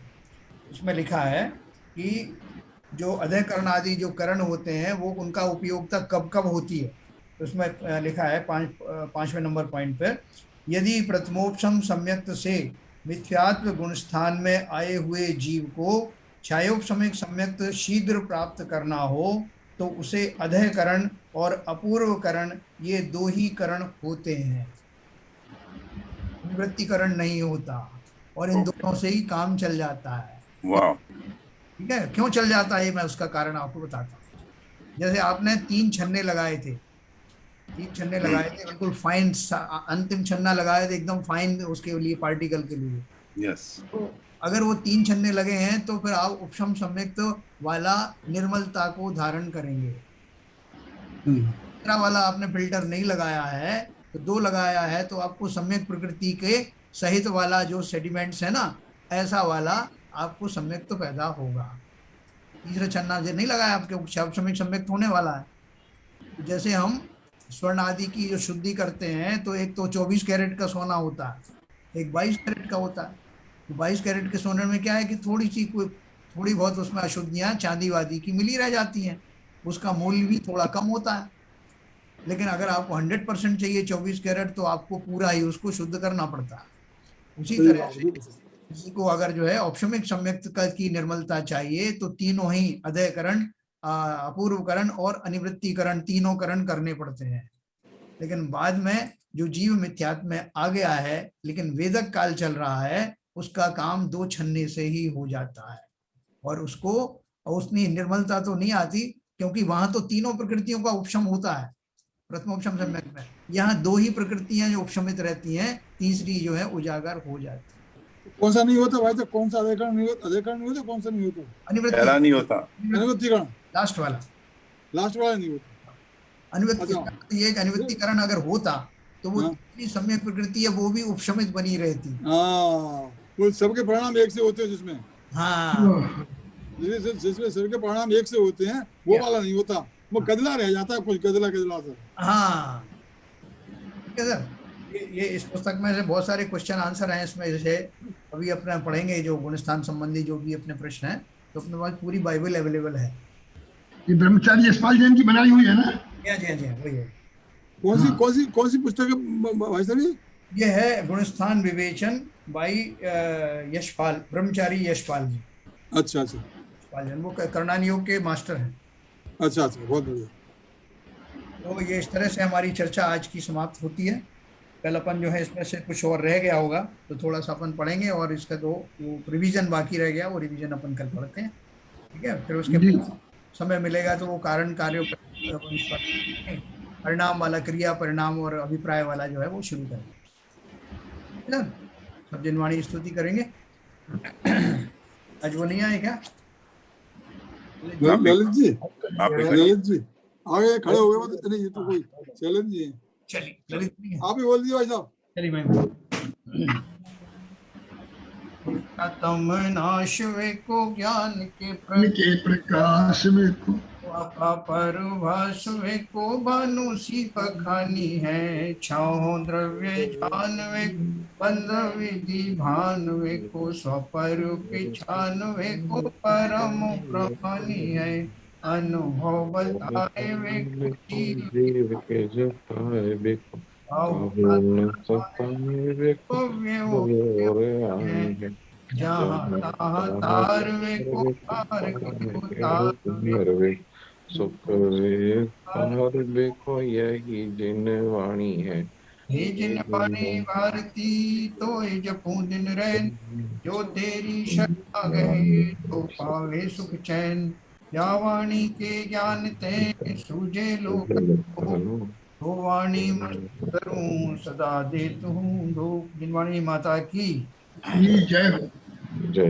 उसमें लिखा है कि जो अधःकरण आदि जो करण होते हैं वो उनका उपयोगिता कब कब होती है। तो उसमें लिखा है 5वें नंबर पॉइंट पर, यदि प्रथमोपशम सम्यक्त से मिथ्यात्व गुणस्थान में आए हुए जीव को क्षयोपशमिक सम्यक्त शीघ्र प्राप्त करना हो तो उसे अधःकरण और अपूर्व करण, ये 2 ही करण होते हैं, निवृत्तिकरण नहीं होता, और इन दोनों से ही काम चल जाता है। वाह, ठीक है, क्यों चल जाता है मैं उसका कारण आपको बताता हूँ। जैसे आपने 3 छन्ने लगाए थे, 3 छन्ने लगाए थे, बिल्कुल फाइन, अंतिम छन्ना लगाए थे एकदम फाइन उसके लिए, पार्टिकल के लिए। यस। तो अगर वो 3 छन्ने लगे हैं तो फिर आप उपशम सम्यक्त वाला निर्मलता को धारण करेंगे। तीसरा वाला आपने फिल्टर नहीं लगाया है, तो 2 लगाया है, तो आपको सम्यक प्रकृति के सहित वाला जो सेडिमेंट्स है ना, ऐसा वाला आपको सम्यक तो पैदा होगा। तीसरा छन्ना जो नहीं लगाया आपके सम्यक होने वाला है। जैसे हम स्वर्ण आदि की जो शुद्धि करते हैं, तो एक तो 24 कैरेट का सोना होता है, एक 22 कैरेट का होता है। 22 कैरेट के सोने में क्या है कि थोड़ी बहुत उसमें अशुद्धियां चांदी वादी की मिली रह जाती हैं, उसका मूल्य भी थोड़ा कम होता है। लेकिन अगर आपको 100% चाहिए 24 कैरेट, तो आपको पूरा ही उसको शुद्ध करना पड़ता है। उसी तरह से किसी को अगर जो है औपशमिक सम्यक्त की निर्मलता चाहिए, तो तीनों ही अधःकरण, अपूर्वकरण और अनिवृत्तिकरण, तीनों करण करने पड़ते हैं। लेकिन बाद में जो जीव मिथ्यात्व में आ गया है, लेकिन वेदक काल चल रहा है, उसका काम 2 छन्ने से ही हो जाता है, और उसको उसकी निर्मलता तो नहीं आती, क्योंकि वहां तो तीनों प्रकृतियों का उपशम होता है प्रथमोपशम सम्यक में। यहाँ 2 ही प्रकृतियां जो उपशमित रहती हैं, तीसरी जो है उजागर हो जाती है। कौन सा नहीं होता भाई साहब? कौन सा अधिकरण नहीं होता? अधिकरण नहीं होता, कौन सा नहीं होता? पहला नहीं होता, अनुवृत्तिकरण, लास्ट वाला नहीं होता। अनुवृत्ति। ये एक अनुवृत्तिकरण अगर होता तो वो जितनी सम्यक प्रकृति है वो भी उपशमित बनी रहती। हाँ, वो सबके परिणाम एक से होते हैं जिसमें, हाँ जिसमें सबके परिणाम एक से होते हैं, वो वाला नहीं होता, वो गदला रह जाता है, कुछ गदला सर। हाँ ठीक है सर। ये इस पुस्तक में से बहुत सारे क्वेश्चन आंसर हैं इसमें। जैसे अभी अपना पढ़ेंगे जो गुणस्थान संबंधी जो भी अपने प्रश्न हैं, तो अपने पास पूरी बाइबल अवेलेबल है। ये ब्रह्मचारी यशपाल जैन की बनाई हुई है ना? जी हाँ वही है। कौन सी पुस्तक है भाई साहब? ये है गुणस्थान विवेचन बाई यशपाल, ब्रह्मचारी यशपाल जी। अच्छा, यशपाल जैन वो कर्णान योग के मास्टर हैं। अच्छा, बहुत बढ़िया। तो ये इस तरह से हमारी चर्चा आज की समाप्त होती है। कल अपन जो है इसमें से कुछ और रह गया होगा तो थोड़ा सा अपन पढ़ेंगे, और इसका वो रिवीजन बाकी रह गया, वो रिवीजन अपन कल पढ़ते हैं। ठीक है, फिर उसके बाद समय मिलेगा तो वो कारण कार्य परिणाम वाला, क्रिया परिणाम और अभिप्राय वाला जो है वो शुरू करेंगे। सब जिनवाणी स्तुति करेंगे। आज वो नहीं आए क्या ललित जी? आगे खड़े हो गए, नहीं ये तो कोई चैलेंज ही है। चलिए ललित जी आप ही बोल दिए भाई साहब। चलिए मैं तम नाश वे को ज्ञान के प्रकाश वे को परभास वे को भानु सी पखानी है। छाओ द्रव्य जान वे बंध विधि भान वे को स्वपर पिछान वे को परम प्रमानी है। अनुभव बताए वे जहाँ तहाँ तार वे को पार देखो यही जिनवाणी है। हे जिनवाणी भारती तो जपू दिन रैन, जो तेरी शरण गए तो पावे सुख चैन। या वाणी के ज्ञान ते सूझे लोक तो वाणी मस्त करूं सदा देतु हूँ। दो जिनवाणी माता की जय हो। जय।